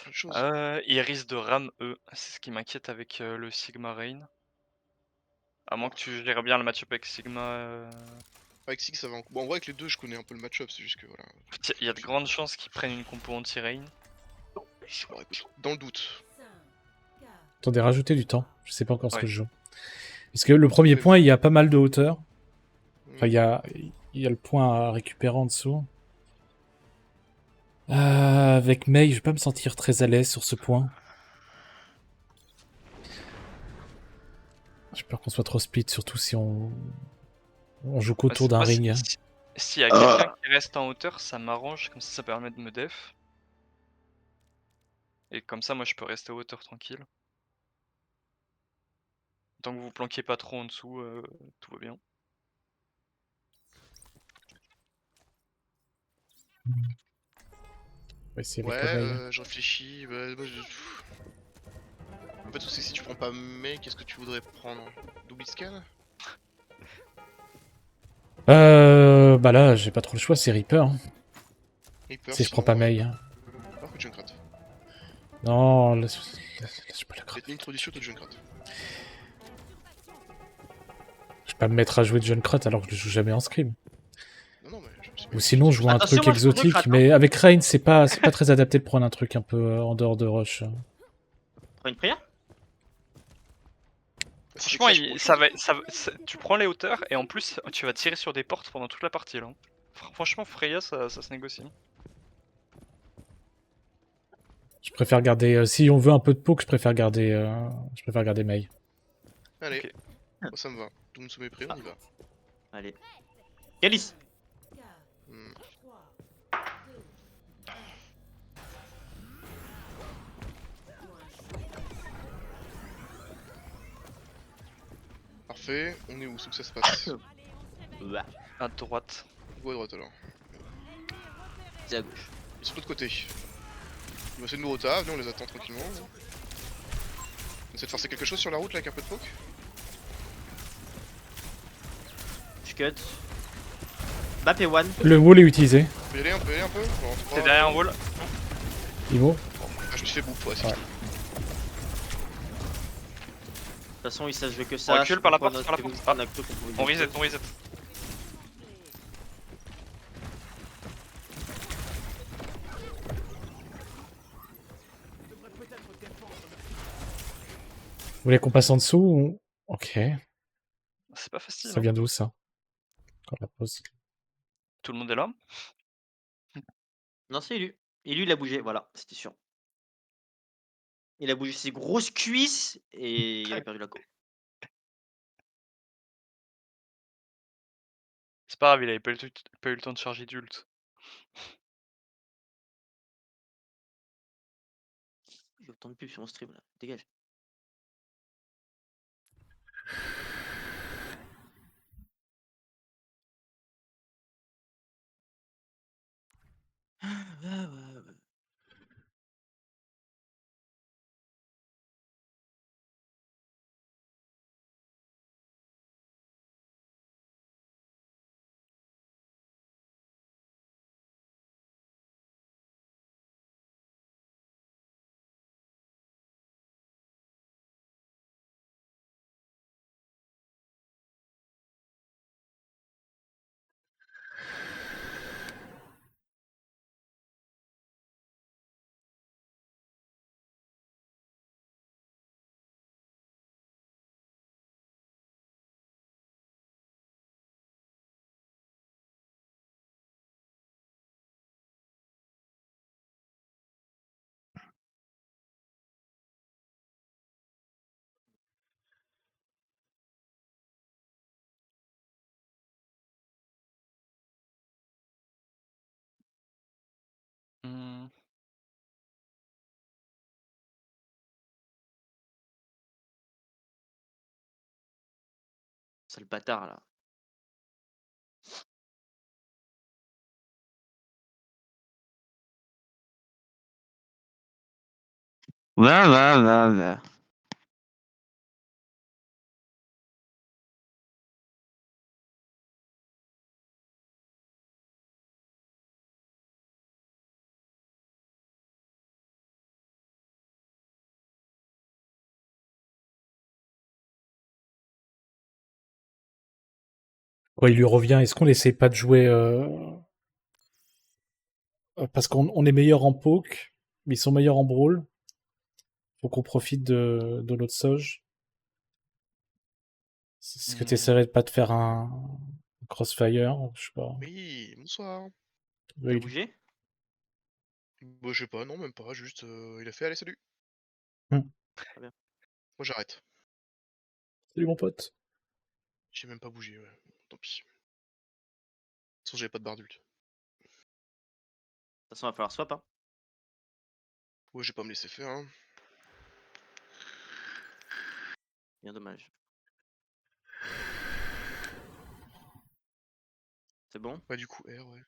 Plein de choses. Ils risquent de ram eux, c'est ce qui m'inquiète avec le Sigma Rain. À moins que tu gères bien le match-up avec Sigma. Avec Sig ça va Bon en vrai avec les deux je connais un peu le match-up, c'est juste que voilà. Il y a de grandes chances qu'ils prennent une compo anti-Rain. Bon, écoute, dans le doute. Attendez, rajoutez du temps. Je sais pas encore ce Ouais. que je joue. Parce que le premier point, il y a pas mal de hauteur. Enfin, il y a le point à récupérer en dessous. Avec Mei, je vais pas me sentir très à l'aise sur ce point. J'ai peur qu'on soit trop speed, surtout si on joue qu'autour d'un Moi, ring. s'il y a quelqu'un qui reste en hauteur, ça m'arrange, comme ça permet de me def. Et comme ça, moi je peux rester en hauteur tranquille. Tant que vous planquez pas trop en dessous, tout va bien. Ouais, c'est avec Ouais, Mei. je réfléchis. Bah, moi, en fait, c'est que si tu prends pas Mei, qu'est-ce que tu voudrais prendre? Double scan? Bah là, j'ai pas trop le choix, c'est Reaper. Hein. Reaper, Si je prends pas Mei. Hein. Alors que Junkrat. Non, laisse pas la gratte. J'ai une tradition de Junkrat. Je vais pas me mettre à jouer de Junkrat alors que je joue jamais en scrim. Non, non, mais je sais Ou sinon, je joue un Attention, truc moi, je prends exotique, Junkrat, hein. mais avec Rain, c'est pas très adapté de prendre un truc un peu en dehors de Rush. Prends une prière? Franchement, tu prends les hauteurs et en plus tu vas tirer sur des portes pendant toute la partie là. Franchement, Freya ça se négocie. Je préfère garder. Si on veut un peu de poke, je préfère garder Mei. Allez, Ok. moi, ça me va. Tout le monde se met prêt, on y va. Allez. Calice. Hmm. Parfait, on est où? C'est où que ça se passe? Bah, À droite. Go à droite alors. c'est à gauche. Ils sont de l'autre côté. Ils vont essayer de nous rota, venez on les attend tranquillement. On essaie de forcer quelque chose sur la route là avec un peu de poke. Je cut. Bap et one. Le wall est utilisé. On peut y aller, on peut y aller un peu. Bon, T'es derrière un wall. Ivo. Ah, je me suis fait bouffe, ouais, c'est Ouais. tout. De toute façon, ils savent jouer que ça. On recule je par la comprends porte, notre par la porte. technique, on a cru qu'on pouvait On jouer. reset, on reset. Vous voulez qu'on passe en dessous ou... Ok. C'est pas facile. Ça Hein. vient d'où ça? Quand la pause. Tout le monde est là. Non, c'est Élu. Élu, il a bougé, voilà, c'était sûr. Il a bougé ses grosses cuisses et il a perdu la go. C'est pas grave, il avait pas eu le temps de charger d'ult. J'ai autant de pubs sur mon stream là, dégage. Ouais. Mmh. C'est le bâtard là. Ouais. Ouais, il lui revient. Est-ce qu'on essaie pas de jouer parce qu'on est meilleur en poke, mais ils sont meilleurs en brawl. Faut qu'on profite de l'autre Soj. Est-ce que tu Mmh. essaierais de pas de faire un crossfire? Je sais pas. Oui, bonsoir. Il a Oui. bougé? Bah, je sais pas, non, même pas, juste il a fait allez, salut. Très bien. Moi j'arrête. Salut mon pote. J'ai même pas bougé, ouais. Tant pis. De toute façon, j'avais pas de barre d'ult. De toute façon, va falloir swap hein. Ouais, je vais pas me laisser faire, hein. Bien dommage. C'est bon? Bah, du coup, R, ouais.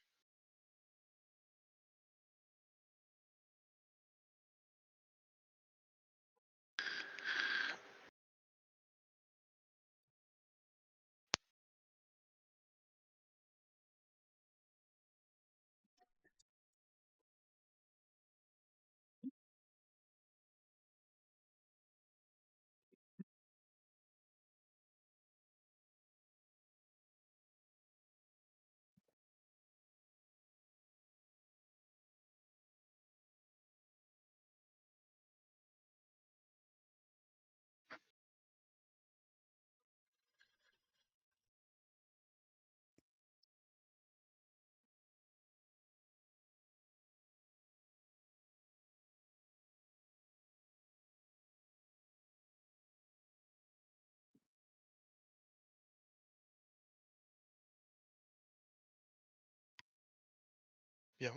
Bien.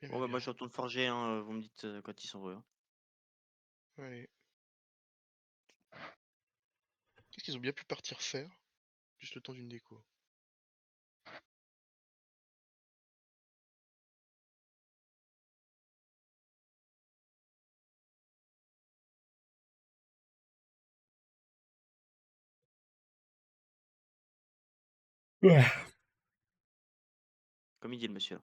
Bien, Bon bien, bah moi bien. je retourne forger hein, vous me dites quand ils sont heureux. Allez. Qu'est-ce qu'ils ont bien pu partir faire? Juste le temps d'une déco. Ouais. Comme il dit le monsieur.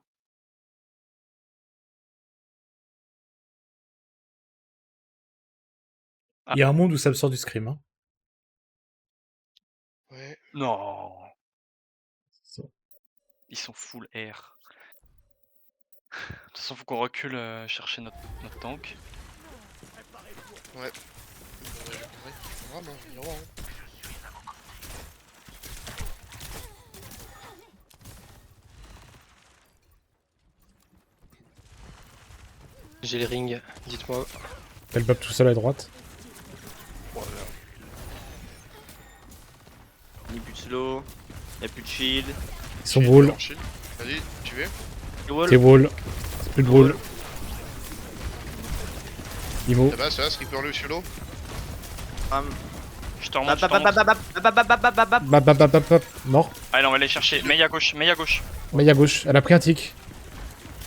Il y a un monde où ça me sort du scrim. Hein. Ouais. Non, Ça. ils sont full air. De toute façon, faut qu'on recule chercher notre tank. Ouais. Bah, ouais, ouais. Pas grave, hein, il y aura, hein. J'ai les rings, dites-moi. T'as le bab tout seul à droite. Ni plus de slow, y'a plus de shield. Ils sont wall. Vas-y, tu veux? Et wall. T'es wall. C'est plus de wall. Imo. Ça va, Reaper le sur l'eau. Ram. Je te remonte, je te Bap, remonte. bap, bap, bap, bap, bap, bap, bap, bap. Bap bap bap bap bap. Mort. Allez, on va aller chercher. Mei à gauche, Mei à gauche. Mei à gauche. Elle a pris un tic.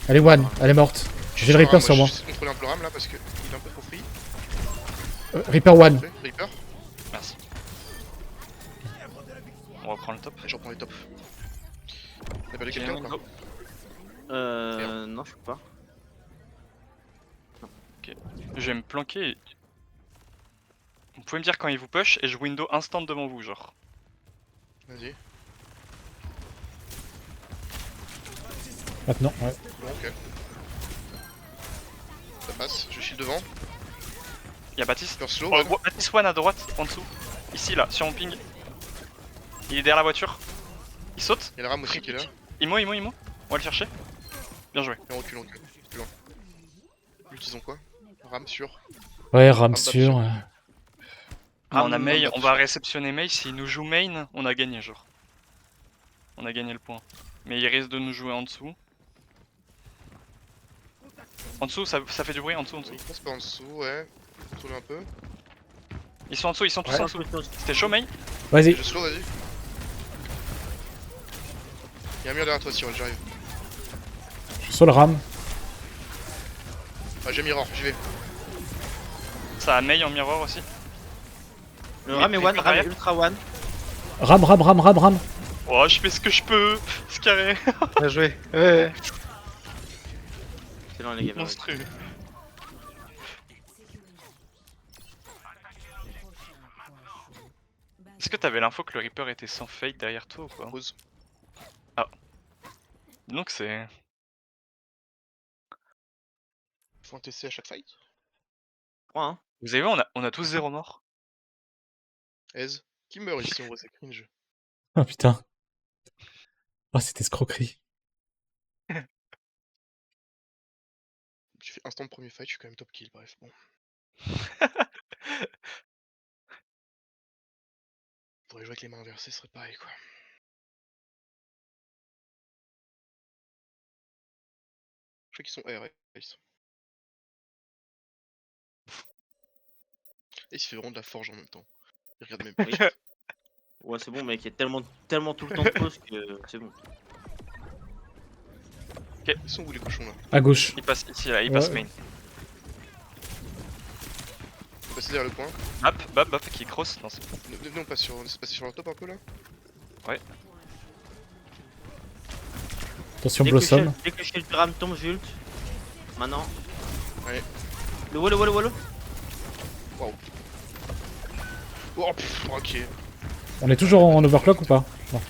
Elle est one. Elle est morte. J'ai le Reaper sur moi. Je vais contrôler un peu Ram là parce qu'il est un peu trop free. Reaper one. Reaper. Merci. On reprend le top. Et je reprends les tops. T'as pas quelqu'un ou pas? Non, je peux pas. Je vais me planquer. Vous pouvez me dire quand il vous push et je window instant devant vous, genre. Vas-y. Maintenant, ouais. Bon, ok. Ça passe, je shield devant. Y'a Baptiste. Super slow, Oh, ouais. Baptiste one à droite, en dessous. Ici, là, sur mon ping. Il est derrière la voiture. Il saute. Y'a le Ram aussi qui est là. Imo. On va le chercher. Bien joué. Et on recule. Plus loin. Ult, ils ont quoi? Ram sûr. Ouais, ram sûr. Ah, on a Ram, Mei, Ram, on va réceptionner Mei. S'il nous joue main, on a gagné, genre. On a gagné le point. Mais il risque de nous jouer en dessous. En dessous, ça fait du bruit, en dessous. Il passe par en dessous, ouais. Contrôler un peu. Ils sont en dessous, tous Ouais. en dessous. C'était chaud, Mei? Vas-y. Je slow, vas-y. Y'a un mur derrière toi, Cyril, j'arrive. Je suis sur le ram. Ah, j'ai mirror, j'y vais. Ça a Mei en miroir aussi. Le Ram est one, Ram est ultra one. Ram. Oh, je fais ce que je peux. C'est carré. Bien joué. Ouais. C'est long les gars. Monstrueux. Est-ce que t'avais l'info que le Reaper était sans fade derrière toi ou quoi? Pause. Donc c'est... Faut un TC à chaque fight. 3-1. Vous avez vu, on a tous 0 mort. Ez. Qui meurt ici en vrai, c'est cringe. Oh putain. Oh, c'était escroquerie. Tu fais instant de premier fight, je suis quand même top kill, bref, bon. Faudrait jouer avec les mains inversées, ce serait pareil quoi. Je crois qu'ils sont R, Ice. Et il se fait vraiment de la forge en même temps. Il regarde même pas. Oui. Ouais, c'est bon, mec, il y a tellement tout le temps de pause que c'est bon. Ils sont où les cochons là? À gauche. Il passe ici, là, il passe Ouais. main. Faut passer derrière le point. Bap, qui cross. Non, c'est... Nous on passe sur. On laisse passer sur leur top un peu là. Attention, Blossom. Dès que le shield du Ram tombe, j'ult. Maintenant. Allez. Le wall. Waouh. Oh pff, ok. On est toujours en overclock ou pas? Non.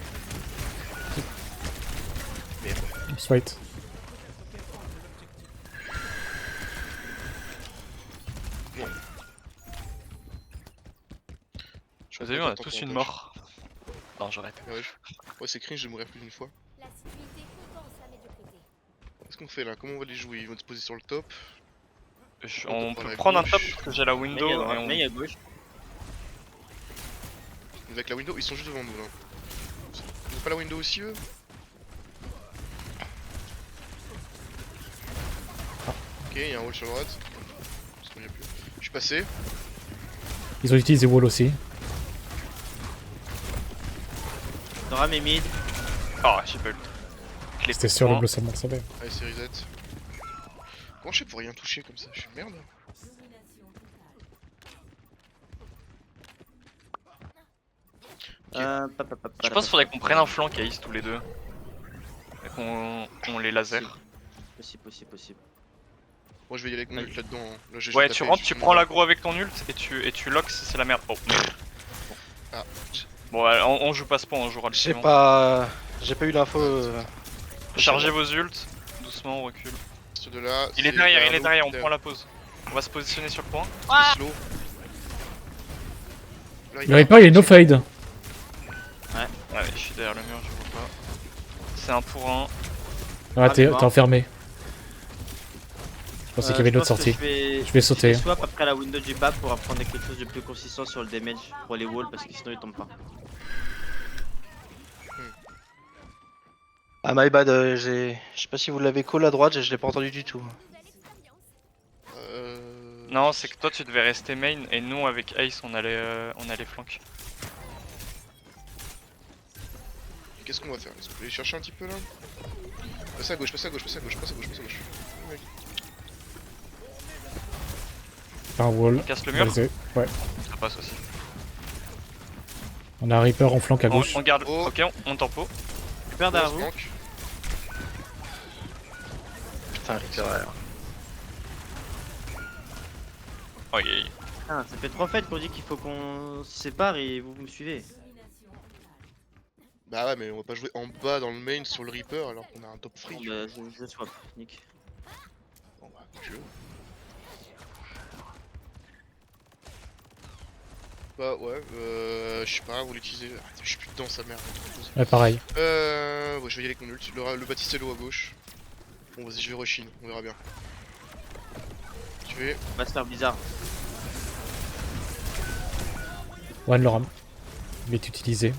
Merde. Sweet. Je Vous avez vu, on a tous une mort. Non, j'arrête. Ouais, c'est cringe de mourir plus d'une fois. La sécurité compense la médiocrité. Qu'est-ce qu'on fait là? Comment on va les jouer? Ils vont se poser sur le top. On par peut la prendre un gauche. top parce que j'ai la window et on... Mei à gauche. Avec la window, ils sont juste devant nous là. Ils ont pas la window aussi eux? Ok, il y a un wall sur la droite. Parce qu'on y a plus. Je suis passé. Ils ont utilisé wall aussi. Le Ram est mid. Oh, j'ai pas eu le temps. C'était sur le Blossom, on le savait. Allez, c'est reset. Comment je fais pour rien toucher comme ça? Je suis une merde. Je pense qu'il faudrait qu'on prenne un flanc Ace tous les deux. Et qu'on les laser. Possible. Moi je vais y aller avec mon ult là-dedans. Hein. Là, je Ouais, vais tu taper, rentres, je tu suis prends mort. l'aggro avec ton ult et tu locks si c'est la merde. Oh. Ah. Bon, on joue pas ce point, on jouera le J'ai suivant. pas eu l'info. Chargez vos ults, doucement on recule. Ce de là, Il est c'est derrière, on l'eau, prend la pause. On va se positionner sur le point. c'est slow. Là, Le Reaper, il est no fade. Ouais, je suis derrière le mur, je vois pas. C'est un pour un. Ah, t'es enfermé. Je pensais qu'il y avait une autre sortie. Je vais sauter. Je vais swap après la window du BAP pour apprendre quelque chose de plus consistant sur le damage pour les walls parce que sinon ils tombent pas. Ah my bad, je sais pas si vous l'avez call à droite, je l'ai pas entendu du tout. Non, c'est que toi tu devais rester main et nous avec Ace on allait flank. Qu'est-ce qu'on va faire? Est-ce qu'on peut aller chercher un petit peu là? Passe à gauche, passe à gauche, passe à gauche, passe à gauche, passe à gauche. Par wall. On casse le mur. Balisé. Ouais. Ça passe aussi. On a un Reaper en flanc à gauche. On garde. Oh. Ok, on tempo. Super derrière vous. Putain, Richter derrière. Aïe aïe. Ah, ça fait 3 fêtes qu'on dit qu'il faut qu'on se sépare et vous me suivez. Bah ouais, mais on va pas jouer en bas dans le main sur le Reaper alors qu'on a un top free. Bon, bah, je swap, Nick. Bon bah, comme tu veux. Bah ouais, je sais pas, vous l'utilisez. Ah, je suis plus dedans sa mère. Ouais, pareil. Ouais, je vais y aller avec mon ult. Le Batistello à gauche. Bon, vas-y, je vais rush in, on verra bien. Je vais. Va se faire bizarre. One le ram. Il est utilisé.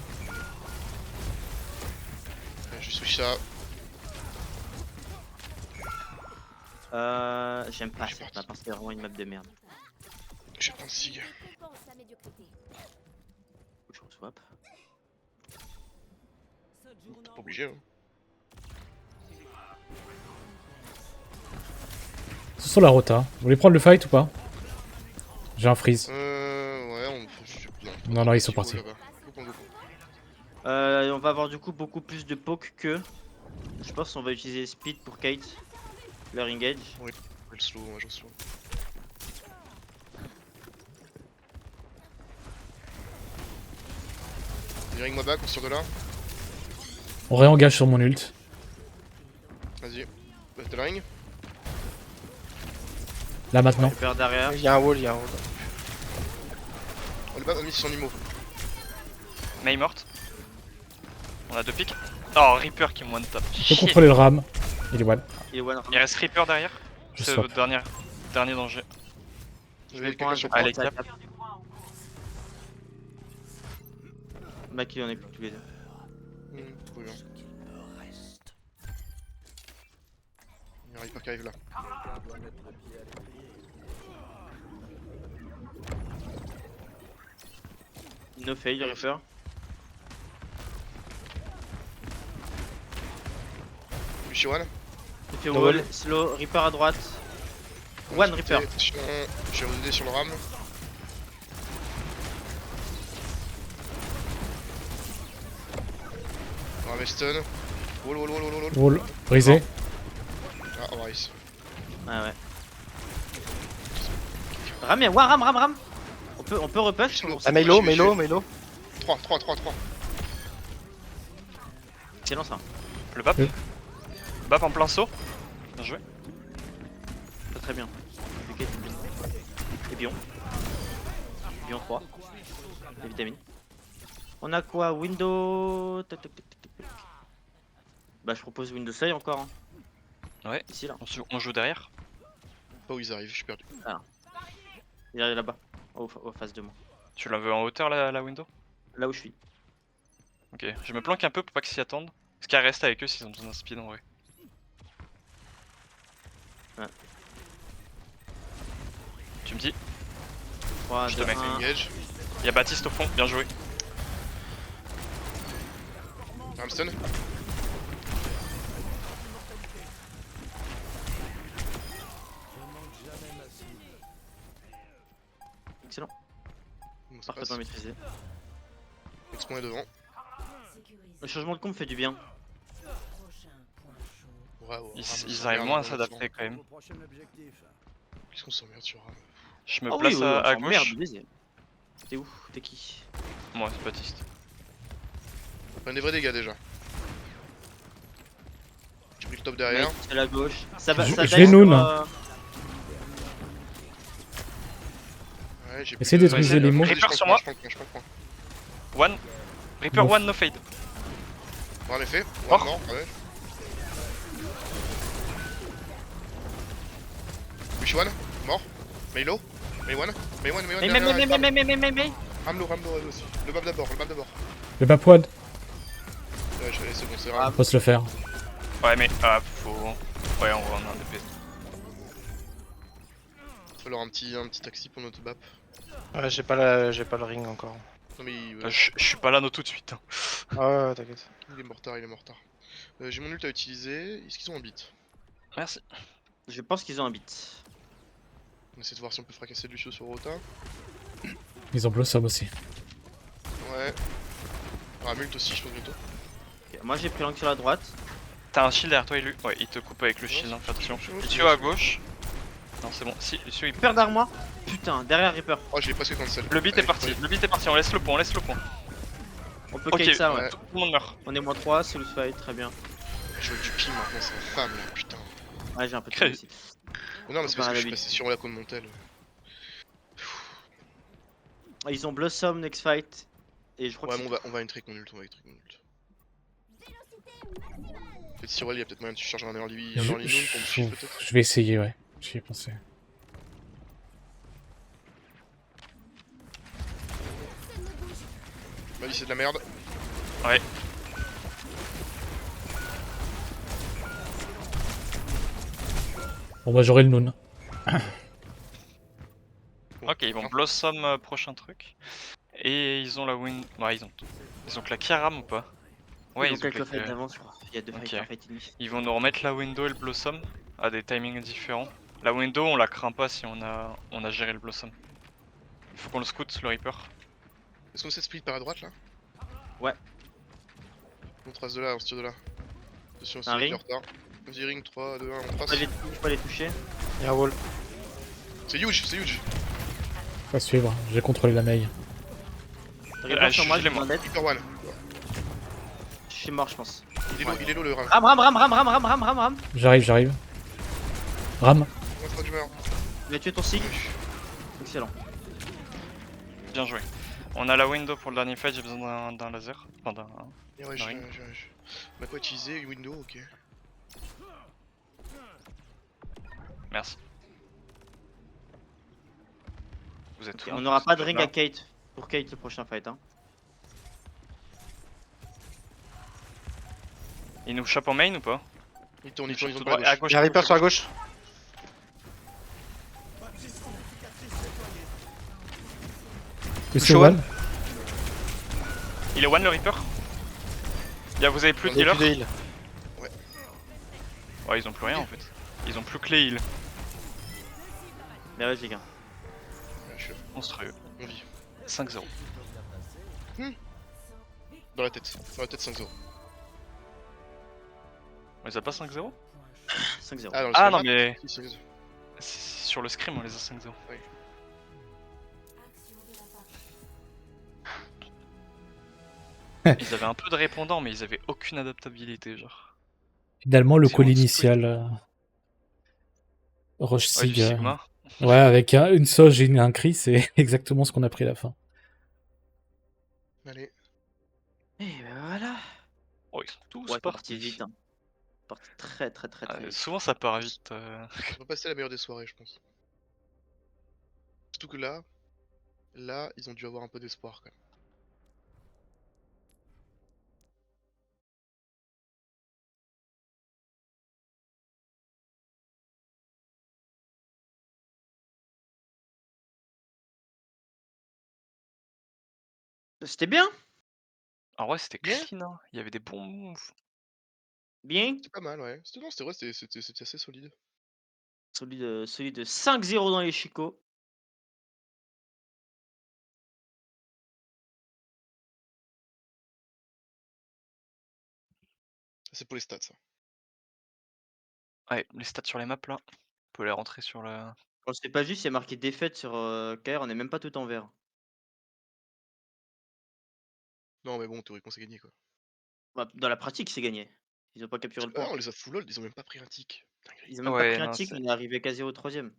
Je vais switch ça. J'aime pas Je suis cette parti. map parce que c'est vraiment une map de merde. Je vais prendre Sig. Je swap. T'es pas obligé, hein. C'est sur la rota. Vous voulez prendre le fight ou pas? J'ai un freeze. Ouais, on. Non, ils sont partis. On va avoir du coup beaucoup plus de poke que. Je pense qu'on va utiliser speed pour Kate. Leur engage. Je le slow, moi je le slow. Viring moi back, on sort de là. On réengage sur mon ult. Vas-y. Battering. Là maintenant. Super derrière. Il y a un wall, il y a un wall. On le bat, on a mis son IMO. May morte. On a 2 pics. Oh, Reaper qui est one tap. Je peux contrôler le ram. Il est one. Il est one. Il reste Reaper derrière. Je C'est swap. votre dernier danger. Je vais quelqu'un prendre un sur cap. Allez, cap. Maki, on est plus tous les deux. Trop bien. Il y a un Reaper qui arrive là. No fail, le Reaper. Je suis one. Il fait wall, slow, Reaper à droite. One Reaper. Attention, je vais aider sur le ram. On va stun. Wall, wall, wall, wall, wall. Wall brisé. Ah, on va ici. Ah ouais. Ram, ouais, ram. On peut repush. Ah, Melo. 3. Excellent ça. Le BAP. Oui. BAP en plein saut. Bien joué. Très bien. Et Bion. Bion 3. Les vitamines. On a quoi? Window. Tac, tac, tac, tac, tac. Bah je propose Window Slay encore. Hein. Ouais. Ici là. On joue derrière. Pas où ils arrivent, je suis perdu. Il arrive là-bas. Au face de moi. Tu la veux en hauteur la window? Là où je suis. Ok, je me planque un peu pour pas qu'ils s'y attendent. Parce qu'à rester avec eux s'ils ont besoin d'un speed en vrai. Ouais. Tu me dis, 3, Je 2, te mets. 1. Engage. y'a Baptiste au fond, bien joué. Ramstone. Excellent. Bon, ça passe. Parfaitement maîtrisé. Expo est devant. Le changement de comp fait du bien. Bravo. Ils arrivent moins à s'adapter quand même. Qu'est-ce qu'on s'emmerde sur Ram? Je me Ah place oui, à enfin, gauche. Merde, baiser. T'es où? T'es qui? Moi, c'est Baptiste. On a des vrais dégâts déjà. J'ai pris le top derrière. Mec, c'est la gauche. Ça va, Je- ça je dive vais noon. sur, Ouais, j'ai Essayez plus de briser les mots. Je prends le sur point, moi. je prends le point, je prends le point. One. Reaper Ouf. one, no fade. Bon, en effet. Mort. Mort, ouais. Lucian, mort. Maylo, Mayone, Mayone, Mais, mais. Ramlo aussi. Le bab d'abord, Le Bapwad, Ouais, c'est bon, c'est Ah, Ram. faut se le faire. Ouais, mais faut. Ouais, on a un DPS. Faut alors un petit taxi pour notre bap. Ouais, j'ai pas le ring encore. Non mais Je suis pas là, non, tout de suite. Hein. Ah ouais, t'inquiète. il est mort tard. J'ai mon ult à utiliser. Est-ce qu'ils ont un beat? Merci. Je pense qu'ils ont un beat. On essaie de voir si on peut fracasser Lucio sur Rota. Ils ont Blossom aussi. Ouais. Ramult aussi, je pense bientôt. Ok, moi j'ai pris l'angle sur la droite. T'as un shield derrière toi, Elu. Ouais, il te coupe avec le shield, hein, fais attention. Lucio à gauche. Non, c'est bon. Si, Lucio il. Reaper d'armoire. Putain, derrière Reaper. Oh, j'ai presque cancel. Le beat est parti, on laisse le point, On peut Ok, kite ça, ouais. ouais. Tout le monde meurt. On est moins 3, c'est le fight, très bien. Je veux du ping maintenant, c'est infâme là, putain. Ouais, j'ai un peu de Crée. temps ici. Mais non, mais c'est parce Comparé que à je suis la passé sur la côte Montel. Ils ont Blossom next fight. Et je crois Ouais, que mais on va une trick mon ult, Peut-être Cyril, il y a peut-être moyen de charger un early noon pour me shield peut-être. Je vais essayer, ouais. J'y ai pensé. Ma vie c'est de la merde. Ouais. Bon bah j'aurai le Noon. Ok, ils vont Blossom prochain truc. Et ils ont la win. Ouais, ils ont claqué Aram ou pas? Ouais, ils ont quelques claqué. fights d'avance, je crois. Il y a deux Ok. fights par fight et demi. Ils vont nous remettre la window et le blossom à des timings différents. La window, on la craint pas si on a géré le blossom. Il faut qu'on le scout, le Reaper. Est-ce qu'on essaie de split par la droite là? Ouais. On trace de là, on se tire de là. Attention, Un c'est ring. en retard. Vas-y, ring, 3, 2, 1, on Je trace. peux pas les toucher. Y'a un wall. C'est huge, c'est huge. Pas suivre, j'ai contrôlé la mail. Reaper sur moi, je je l'ai vais moi. d'être. Hyper one. Je suis mort, je pense. Il est low le ring. Ram. J'arrive. Ram. Moi, je crois que je meurs. Il a tué ton sig. Excellent. Bien joué. On a la window pour le dernier fight, j'ai besoin d'un laser. Enfin d'un. Et ouais, ring. On a quoi utiliser? Window, ok. Merci. Vous êtes Ok, où on n'aura pas de ring là à Kate. Pour Kate le prochain fight. Hein. Il nous chope en main ou pas? Il tourne, Il chope ils ont tout pas droit. à À gauche. gauche. Y'a Reaper sur la gauche. Lucio One. Il est one le Reaper. Vous avez plus de Y'a healer? plus de heal. Ouais, ils ont plus rien en fait. Ils ont plus que les heals. Mais ouais, j'ai gain. Ouais, je suis là. Monstrueux. On vit. 5-0. Dans la tête 5-0. On les a pas 5-0? 5-0. Ah, dans le Ah screen, non mais. si, 5-0. Sur le scrim on les a 5-0. Ils avaient un peu de répondant mais ils avaient aucune adaptabilité genre. Finalement, le Si call on initial. Rush Ouais, du Sig. Sigma. Ouais, avec une Soge et un cri, c'est exactement ce qu'on a pris à la fin. Allez. Et ben voilà. Oh, ils sont tous Ouais, c'est partis. parti vite. Hein. Parti très vite. Souvent ça part vite. On va passer la meilleure des soirées, je pense. Surtout que là, ils ont dû avoir un peu d'espoir quand même. C'était bien. En vrai c'était Bien. clean hein. Il y avait des bons moves. Bien. C'était pas mal, ouais. C'était vrai, c'était assez solide. Solide 5-0 dans les chicots. C'est pour les stats, ça. Ouais, les stats sur les maps là. On peut les rentrer sur la. Quand c'est pas juste, il y a marqué défaite sur KR, on est même pas tout en vert. Non, mais bon, théoriquement, c'est gagné, quoi. Bah, dans la pratique, c'est gagné. Ils ont pas capturé le Ah, point. on les a full hold, ils ont même pas pris un tick. Dinguerie. Ils ont même pas Ouais, pris un non, tick, c'est- on est arrivé quasi au 3ème.